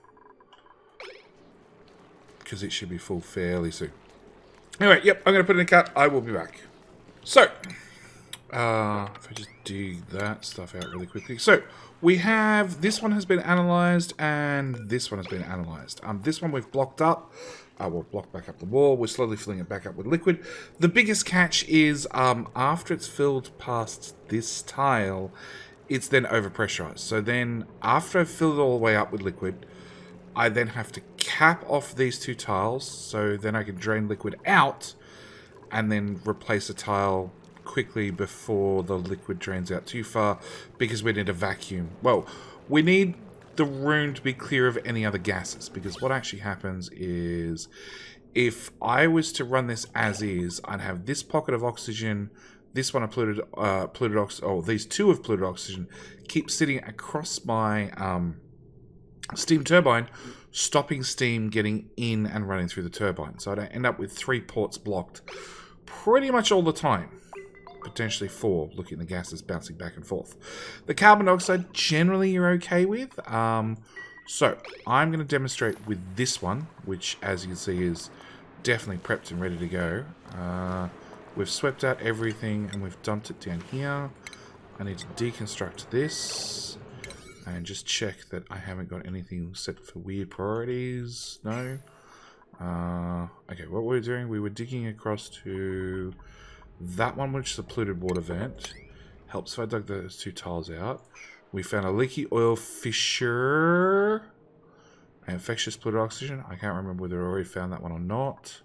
A: because it should be full fairly soon. Anyway, yep, I'm going to put in a cut. I will be back. So, if I just dig that stuff out really quickly. So, we have, this one has been analysed, and this one has been analysed. This one we've blocked up. We'll block back up the wall. We're slowly filling it back up with liquid. The biggest catch is, after it's filled past this tile, it's then overpressurized. So then, after I've filled it all the way up with liquid, I then have to cap off these two tiles, so then I can drain liquid out, and then replace a tile quickly before the liquid drains out too far, because we need a vacuum. Well, we need the room to be clear of any other gases, because what actually happens is, if I was to run this as is, I'd have this pocket of oxygen, this one of polluted oxygen, oh, these two of polluted oxygen, keep sitting across my steam turbine, stopping steam getting in and running through the turbine. So I'd end up with 3 ports blocked pretty much all the time. Potentially 4, looking at the gases bouncing back and forth. The carbon dioxide, generally you're okay with. So I'm going to demonstrate with this one, which as you can see is definitely prepped and ready to go. We've swept out everything and we've dumped it down here. I need to deconstruct this and just check that I haven't got anything set for weird priorities. No. Okay, what we were doing, we were digging across to that one, which is a polluted water vent. Helps if I dug those 2 tiles out. We found a leaky oil fissure. Infectious polluted oxygen. I can't remember whether I already found that one or not.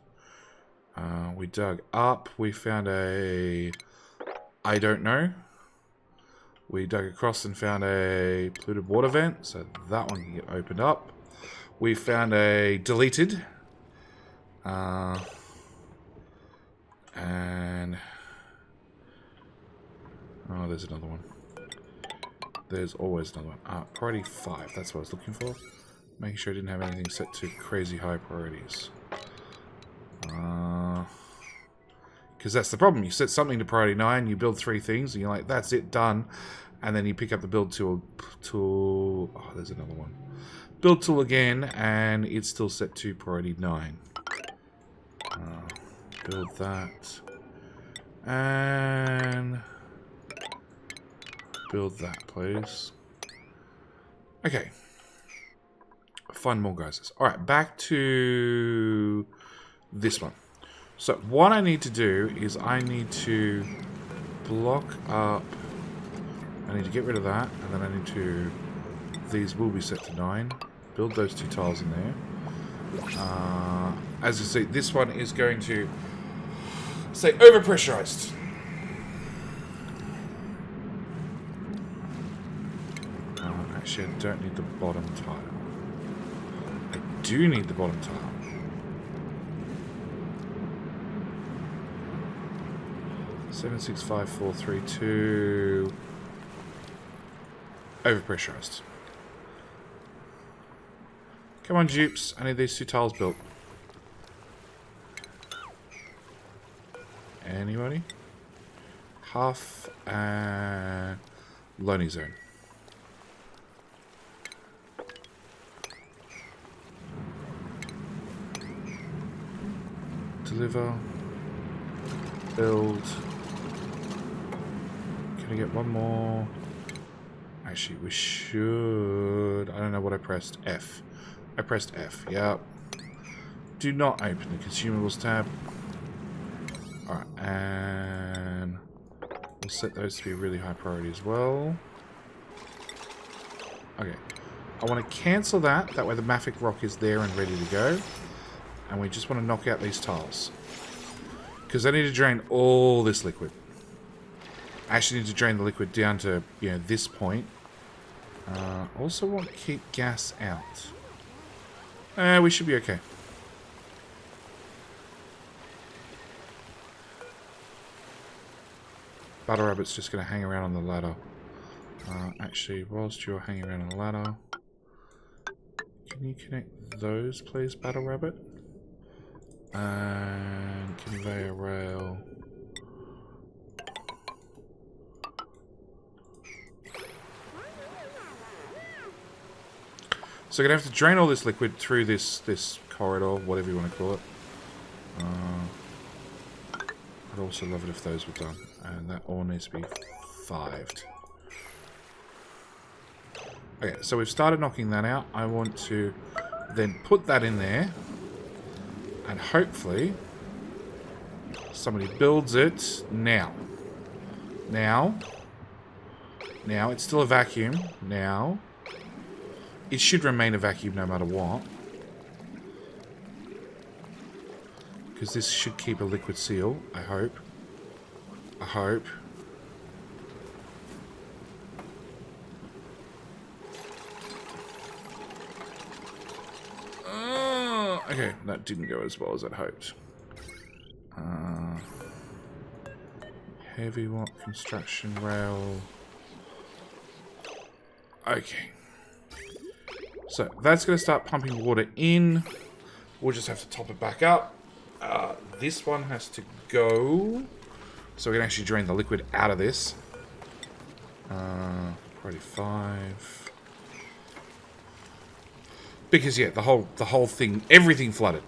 A: We dug up. We found a... I don't know. We dug across and found a polluted water vent. So that one can get opened up. We found a deleted. And... oh, there's another one. There's always another one. Priority 5. That's what I was looking for. Making sure I didn't have anything set to crazy high priorities. Because that's the problem. You set something to priority 9, you build 3 things, and you're like, that's it, done. And then you pick up the build tool. Oh, there's another one. Build tool again, and it's still set to priority 9. Build that. And build that, please. Okay. Find more geysers. Alright, back to this one. So, what I need to do is I need to block up... I need to get rid of that, and then I need to... These will be set to 9. Build those 2 tiles in there. As you see, this one is going to say overpressurized. Actually, I don't need the bottom tile. I do need the bottom tile. Seven, 6, 5, 4, 3, 2. Overpressurized. Come on, Dupes. I need these 2 tiles built. Anybody? Half and Lonely Zone. Deliver. Build. Can I get one more? Actually, we should... I don't know what I pressed. F. I pressed F. Yep. Do not open the consumables tab. Alright, and... we'll set those to be really high priority as well. Okay. I want to cancel that. That way the mafic rock is there and ready to go. And we just want to knock out these tiles. Because I need to drain all this liquid. I actually need to drain the liquid down to, you know, this point. Also want to keep gas out. We should be okay. Battle Rabbit's just going to hang around on the ladder. Actually, whilst you're hanging around on the ladder, can you connect those, please, Battle Rabbit? And conveyor rail. So we're going to have to drain all this liquid through this corridor, whatever you want to call it. I'd also love it if those were done. And that all needs to be 5'd. Okay, so we've started knocking that out. I want to then put that in there. And hopefully somebody builds it now. Now, it's still a vacuum. Now. It should remain a vacuum no matter what. Because this should keep a liquid seal, I hope. I hope. Okay, that didn't go as well as I'd hoped. Heavy what? Construction rail. Okay. So that's going to start pumping water in. We'll just have to top it back up. This one has to go. So we can actually drain the liquid out of this. Priority 5. Because yeah, the whole thing, everything flooded.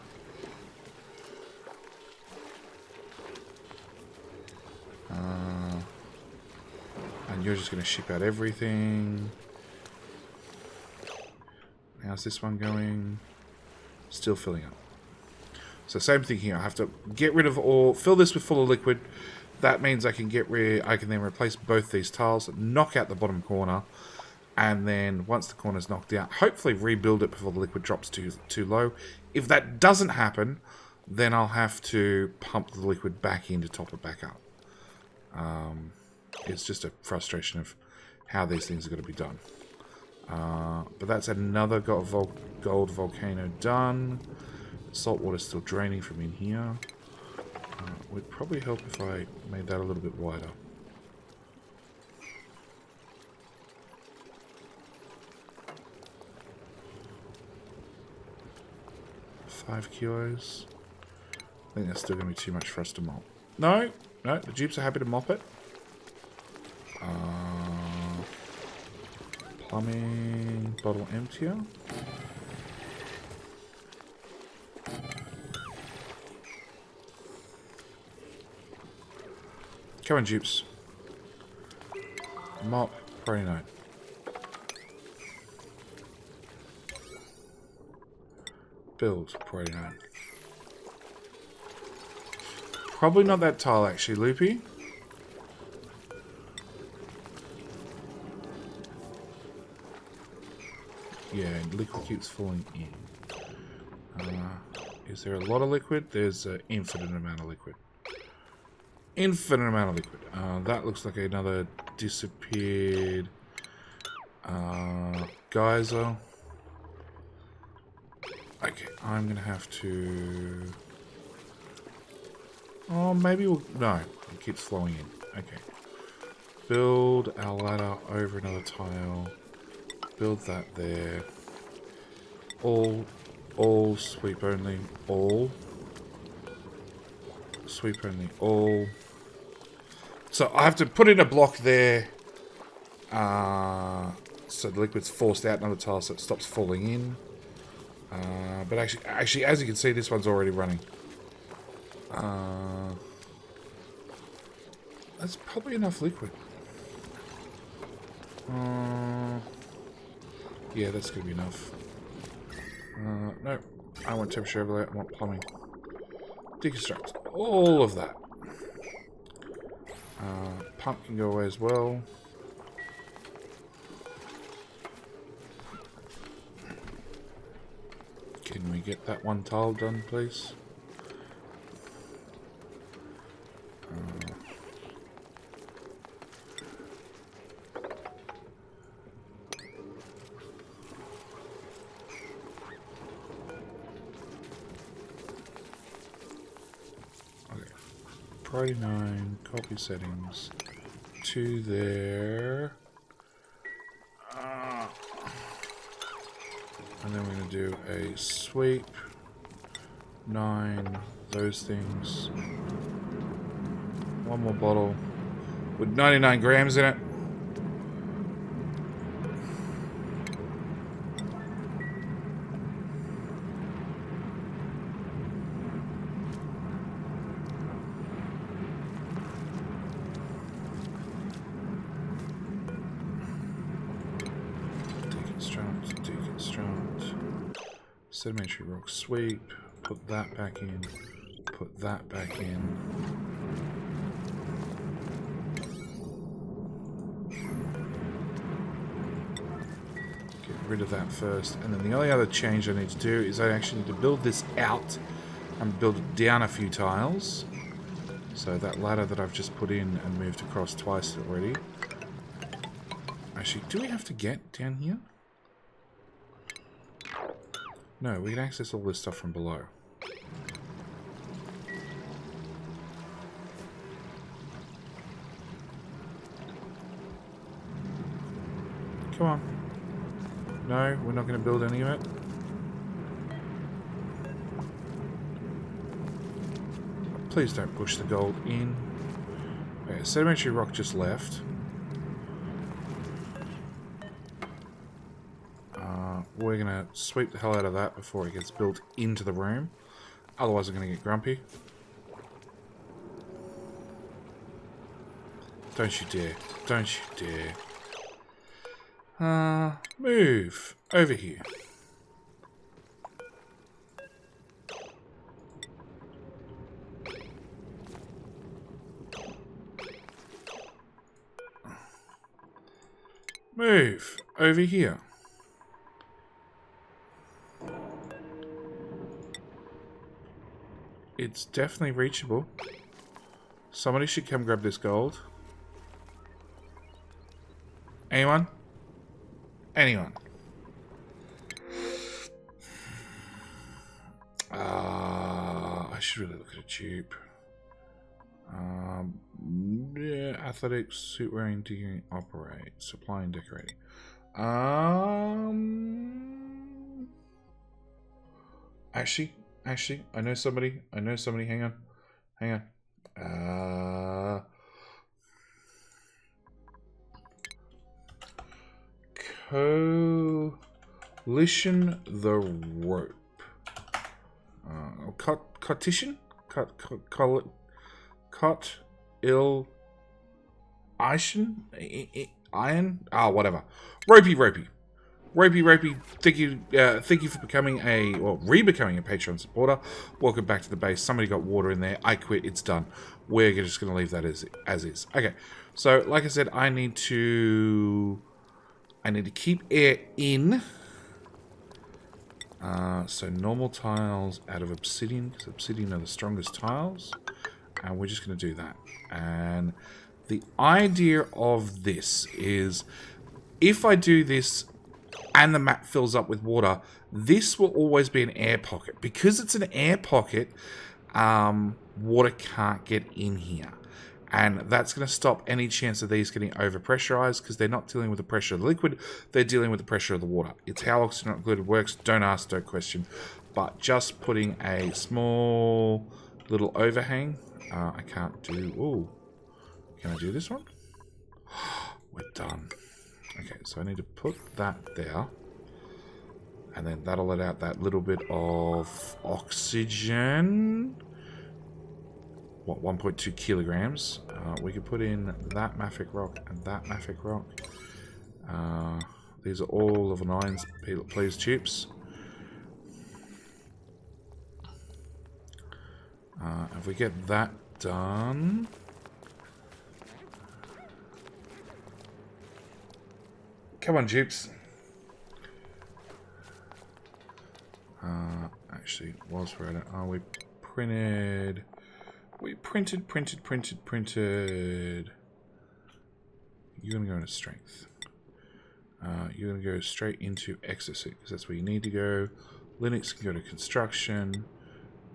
A: And you're just going to ship out everything. How's this one going? Still filling up. So same thing here. I have to get rid of all, fill this with full of liquid. That means I can then replace both these tiles, knock out the bottom corner, and then once the corner's knocked out, hopefully rebuild it before the liquid drops too low. If that doesn't happen, then I'll have to pump the liquid back in to top it back up. It's just a frustration of how these things are going to be done. But that's another gold volcano done. Salt water's still draining from in here. Would probably help if I made that a little bit wider. $5 kilos. I think that's still going to be too much for us to mop. No, the Dupes are happy to mop it. Plumbing bottle emptier. Come on, Dupes. Mop, probably no. Build, probably no. Probably not that tile, actually, Loopy. Yeah, liquid keeps falling in. Is there a lot of liquid? There's an infinite amount of liquid. Infinite amount of liquid. That looks like another disappeared geyser. Okay, I'm gonna have to... Oh, maybe we'll... No, it keeps flowing in. Okay. Build our ladder over another tile. Build that there. All sweep only. All. Sweep only. All. So I have to put in a block there. So the liquid's forced out another tile so it stops falling in. But actually, as you can see, this one's already running. That's probably enough liquid. Yeah, that's going to be enough. No, I want temperature overlay, I want plumbing. Deconstruct. All of that. Pump can go away as well. Can we get that one tile done, please? Okay. Priority 9, copy settings. 2 there. And then we're going to do a sweep. 9, those things. One more bottle with 99 grams in it. Deconstruct. Sedimentary rock sweep. Put that back in. Put that back in. Get rid of that first. And then the only other change I need to do is I actually need to build this out and build it down a few tiles. So that ladder that I've just put in and moved across twice already. Actually, do we have to get down here? No, we can access all this stuff from below. Come on. No, we're not going to build any of it. Please don't push the gold in. Okay, sedimentary rock just left. We're going to sweep the hell out of that before it gets built into the room. Otherwise I'm going to get grumpy. Don't you dare. Don't you dare. Move over here. Move over here. It's definitely reachable. Somebody should come grab this gold. Anyone? Anyone? I should really look at a dupe. Yeah, athletics, suit wearing, digging, operate, supply and decorating. Actually, I know somebody. Hang on. Coalition the rope. Cotition? Iron? Whatever. Ropey. Thank you for becoming re-becoming a Patreon supporter. Welcome back to the base. Somebody got water in there. I quit. It's done. We're just going to leave that as is. Okay. So, like I said, I need to keep air in. So normal tiles out of obsidian, because obsidian are the strongest tiles. And we're just going to do that. And the idea of this is, if I do this and the map fills up with water, this will always be an air pocket. Because it's an air pocket, water can't get in here. And that's going to stop any chance of these getting over-pressurized, because they're not dealing with the pressure of the liquid, they're dealing with the pressure of the water. It's how oxygen occluded works. Don't ask, don't question. But just putting a small little overhang. I can't do... Ooh. Can I do this one? We're done. Okay, so I need to put that there. And then that'll let out that little bit of oxygen. What, 1.2 kilograms. We could put in that mafic rock and that mafic rock. These are all level 9s. Please, Dupes. If we get that done... Come on, Dupes. Actually, whilst we're at it, we printed... We printed. You're going to go into strength. You're going to go straight into exercise, because that's where you need to go. Linux can go to construction.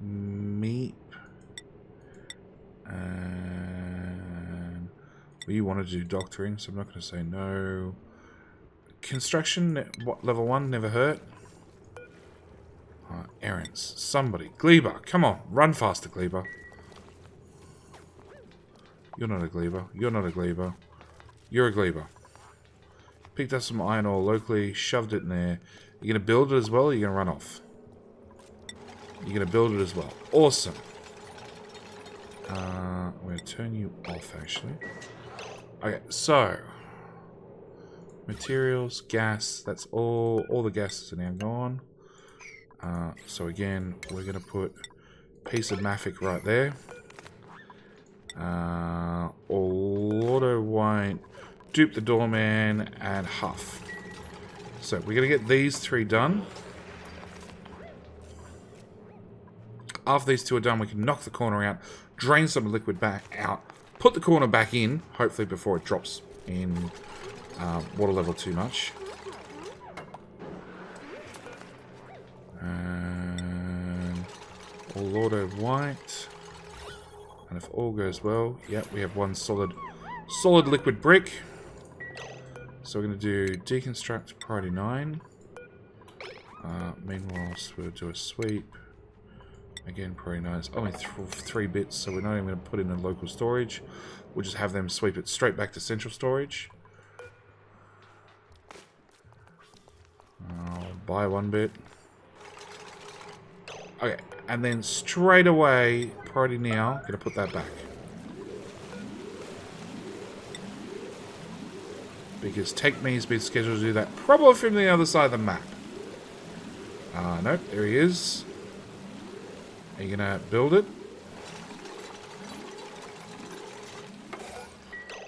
A: Meep. And we want to do doctoring, so I'm not going to say no. Construction, what, level 1, never hurt. Errands. Somebody. Gleba, come on. Run faster, Gleba. You're not a Gleba. You're not a Gleba. You're a Gleba. Picked up some iron ore locally, shoved it in there. You're going to build it as well, or you're going to run off? You're going to build it as well. Awesome. I'm going to turn you off, actually. Okay, so... Materials, gas, that's all the gases are now gone. So again, we're going to put a piece of mafic right there. Auto white, dupe the doorman, and huff. So we're going to get these 3 done. After these 2 are done, we can knock the corner out, drain some liquid back out, put the corner back in, hopefully before it drops in water level too much. And all auto white. And if all goes well, yep, we have one solid liquid brick. So we're going to do deconstruct priority 9. Meanwhile, we'll do a sweep. Again, priority 9 is only 3 bits, so we're not even going to put in a local storage. We'll just have them sweep it straight back to central storage. I'll buy 1 bit. Okay, and then straight away, priority now, going to put that back. Because Take Me's been scheduled to do that probably from the other side of the map. Nope, there he is. Are you going to build it?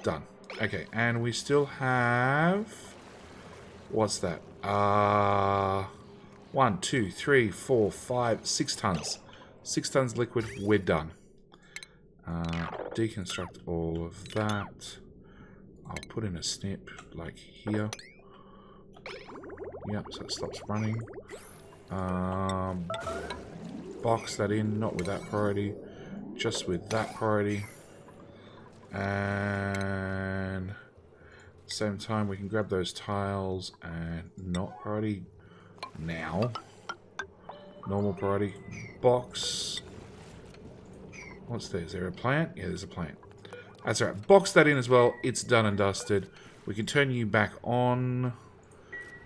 A: Done. Okay, and we still have... What's that? 1, 2, 3, 4, 5, 6 tons. 6 tons liquid, we're done. Deconstruct all of that. I'll put in a snip, like here. Yep, so it stops running. Box that in, not with that priority. Just with that priority. And... Same time, we can grab those tiles and not priority now. Normal priority. Box. What's there? Is there a plant? Yeah, there's a plant. That's alright. Box that in as well. It's done and dusted. We can turn you back on.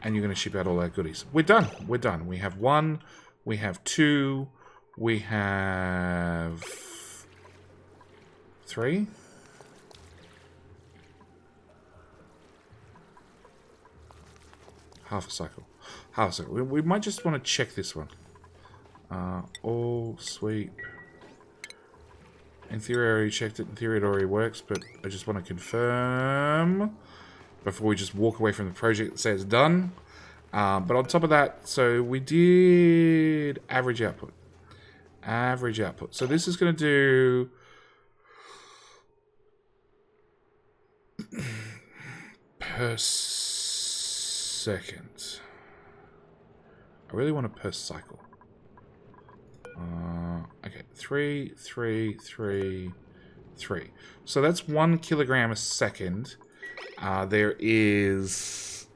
A: And you're going to ship out all our goodies. We're done. We're done. We have 1. We have 2. We have 3. Half a cycle. Half a cycle. We might just want to check this one. All sweep. In theory, I already checked it. In theory, it already works, but I just want to confirm before we just walk away from the project and say it's done. But on top of that, so we did average output. Average output. So this is going to do per second. I really want a per cycle. Okay, 3, 3, 3, 3. So that's 1 kilogram a second. There is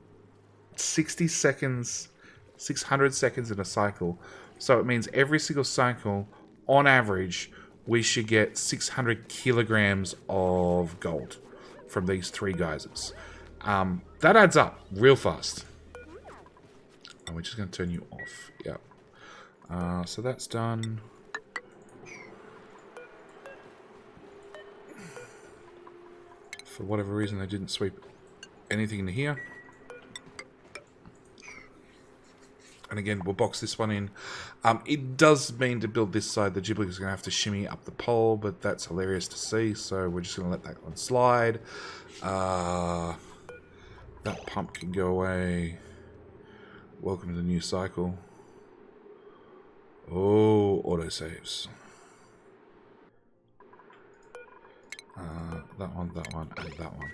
A: 60 seconds, 600 seconds in a cycle. So it means every single cycle, on average, we should get 600 kilograms of gold from these 3 geysers. That adds up real fast. And we're just going to turn you off. Yep. So that's done. For whatever reason, they didn't sweep anything into here. And again, we'll box this one in. It does mean to build this side, the Ghibli is going to have to shimmy up the pole, but that's hilarious to see, so we're just going to let that one slide. That pump can go away. Welcome to the new cycle. Oh, autosaves. That one, and that one.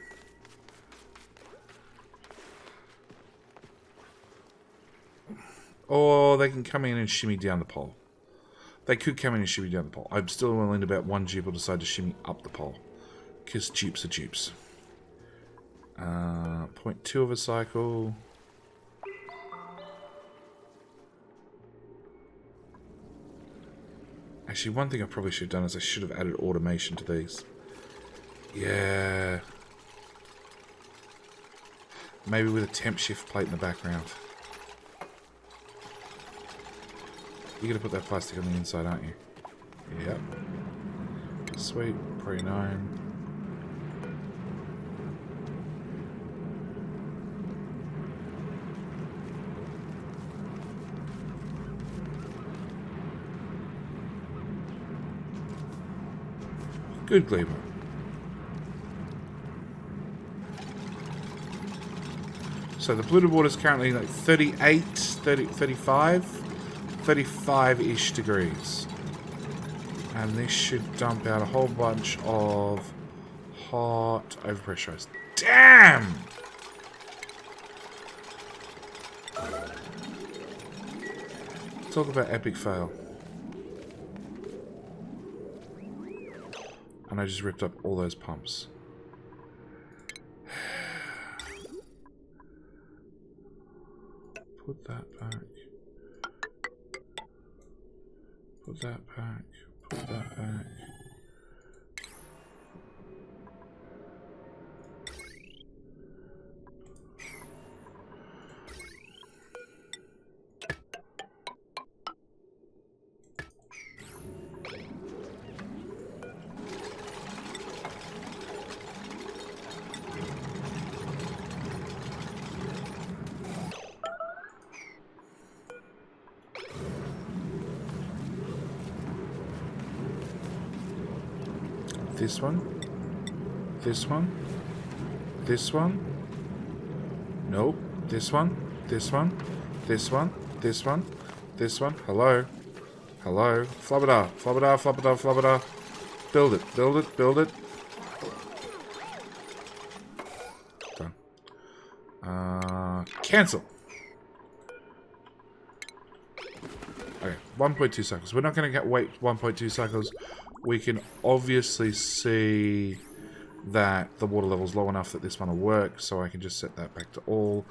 A: Or they can come in and shimmy down the pole. They could come in and shimmy down the pole. I'm still willing to bet one dupe will decide to shimmy up the pole. Because dupes are dupes. 0.2 of a cycle. Actually, one thing I probably should have done is I should have added automation to these. Yeah. Maybe with a temp shift plate in the background. You're going to put that plastic on the inside, aren't you? Yep. Sweet. Pre 9. Good gleamer. So the polluted water is currently like 38, 30, 35, 35-ish degrees. And this should dump out a whole bunch of hot overpressurized. Damn! Talk about epic fail. And I just ripped up all those pumps. Put that back. Put that back. Put that back. This one, this one, this one, nope, this one, this one, this one, this one, this one, hello, hello, flubada, flubada, flubada, flubada, build it, build it, build it, done, cancel. Okay, 1.2 cycles, we're not going to wait 1.2 cycles. We can obviously see that the water level is low enough that this one will work, so I can just set that back to all.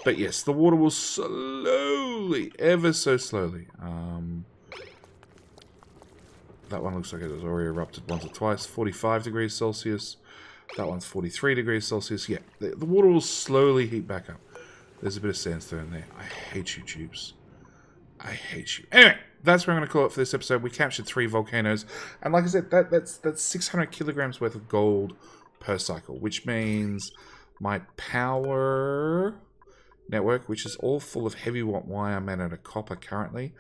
A: But yes, the water will slowly, ever so slowly. That one looks like it has already erupted once or twice. 45 degrees Celsius. That one's 43 degrees Celsius. Yeah, the water will slowly heat back up. There's a bit of sandstone there. I hate you, tubes. I hate you. Anyway. That's what I'm going to call it for this episode. We captured 3 volcanoes. And like I said, that's 600 kilograms worth of gold per cycle. Which means my power network, which is all full of heavy watt wire made out of copper currently.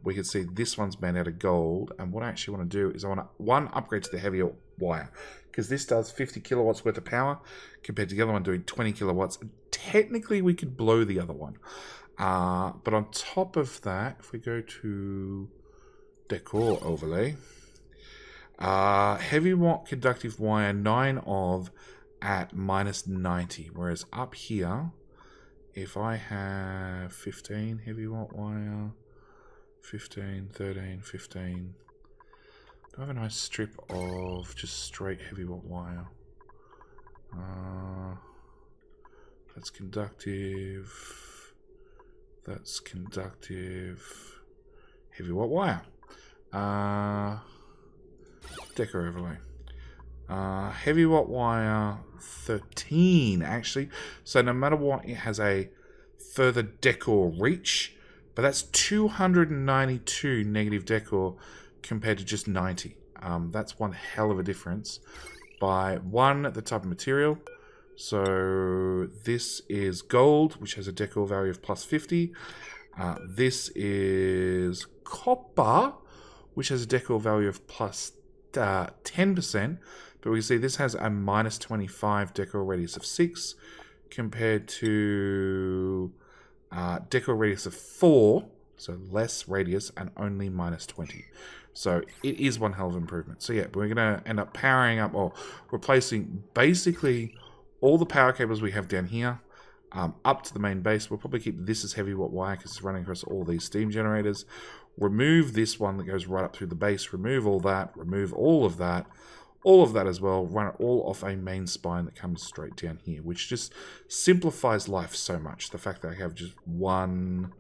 A: We can see this one's made out of gold. And what I actually want to do is I want to, one, upgrade to the heavier wire. Because this does 50 kilowatts worth of power compared to the other one doing 20 kilowatts. Technically, we could blow the other one. But on top of that, if we go to decor overlay, heavy watt conductive wire 9 of at minus 90. Whereas up here, if I have 15 heavy watt wire, 15, 13, 15, do I have a nice strip of just straight heavy watt wire? That's conductive. That's conductive. Heavy watt wire. Decor overlay. Heavy watt wire 13 actually. So no matter what, it has a further decor reach. But that's 292 negative decor compared to just 90. That's one hell of a difference. By one, the type of material. So this is gold, which has a decor value of plus 50. This is copper, which has a decor value of plus 10%. But we can see this has a minus 25 decor radius of 6 compared to decor radius of 4. So less radius and only minus 20. So it is one hell of an improvement. So yeah, we're going to end up powering up or replacing basically all the power cables we have down here up to the main base. We'll probably keep this as heavy watt wire because it's running across all these steam generators. Remove this one that goes right up through the base. Remove all that. Remove all of that. All of that as well. Run it all off a main spine that comes straight down here, which just simplifies life so much. The fact that I have just one...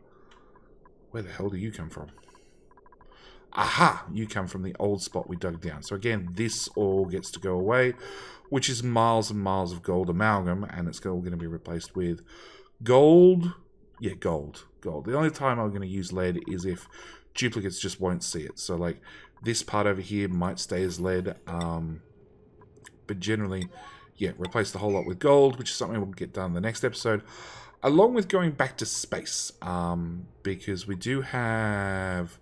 A: Where the hell do you come from? Aha! You come from the old spot we dug down. So again, this all gets to go away, which is miles and miles of gold amalgam, and it's all going to be replaced with gold. Yeah, gold. Gold. The only time I'm going to use lead is if duplicates just won't see it. So like this part over here might stay as lead, but generally, yeah, replace the whole lot with gold, which is something we'll get done in the next episode. Along with going back to space, because we do have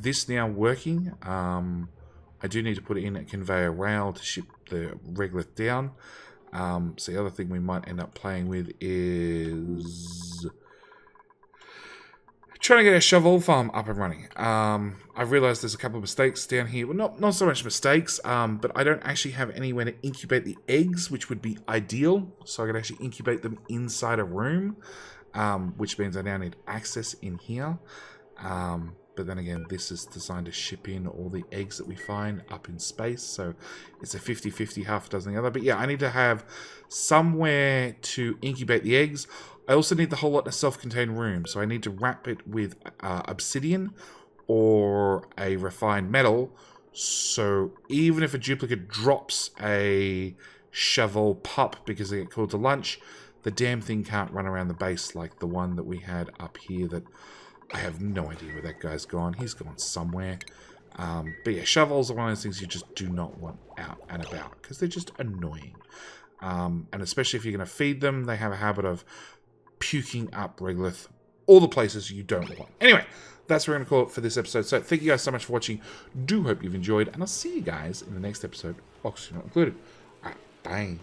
A: this now working. I do need to put it in a conveyor rail to ship the regolith down. So the other thing we might end up playing with is trying to get a shovel farm up and running. I've realized there's a couple of mistakes down here. Well, not so much mistakes, but I don't actually have anywhere to incubate the eggs, which would be ideal. So I could actually incubate them inside a room, which means I now need access in here. But then again, this is designed to ship in all the eggs that we find up in space. So it's a 50-50, half a dozen the other. But yeah, I need to have somewhere to incubate the eggs. I also need the whole lot in a self-contained room. So I need to wrap it with obsidian or a refined metal. So even if a duplicate drops a shovel pup because they get called to lunch, the damn thing can't run around the base like the one that we had up here that I have no idea where that guy's gone. He's gone somewhere. But yeah, shovels are one of those things you just do not want out and about because they're just annoying. And especially if you're going to feed them, they have a habit of puking up regolith all the places you don't want. Anyway, that's what we're going to call it for this episode. So thank you guys so much for watching. Do hope you've enjoyed, and I'll see you guys in the next episode, Oxygen Not Included. All right, bye.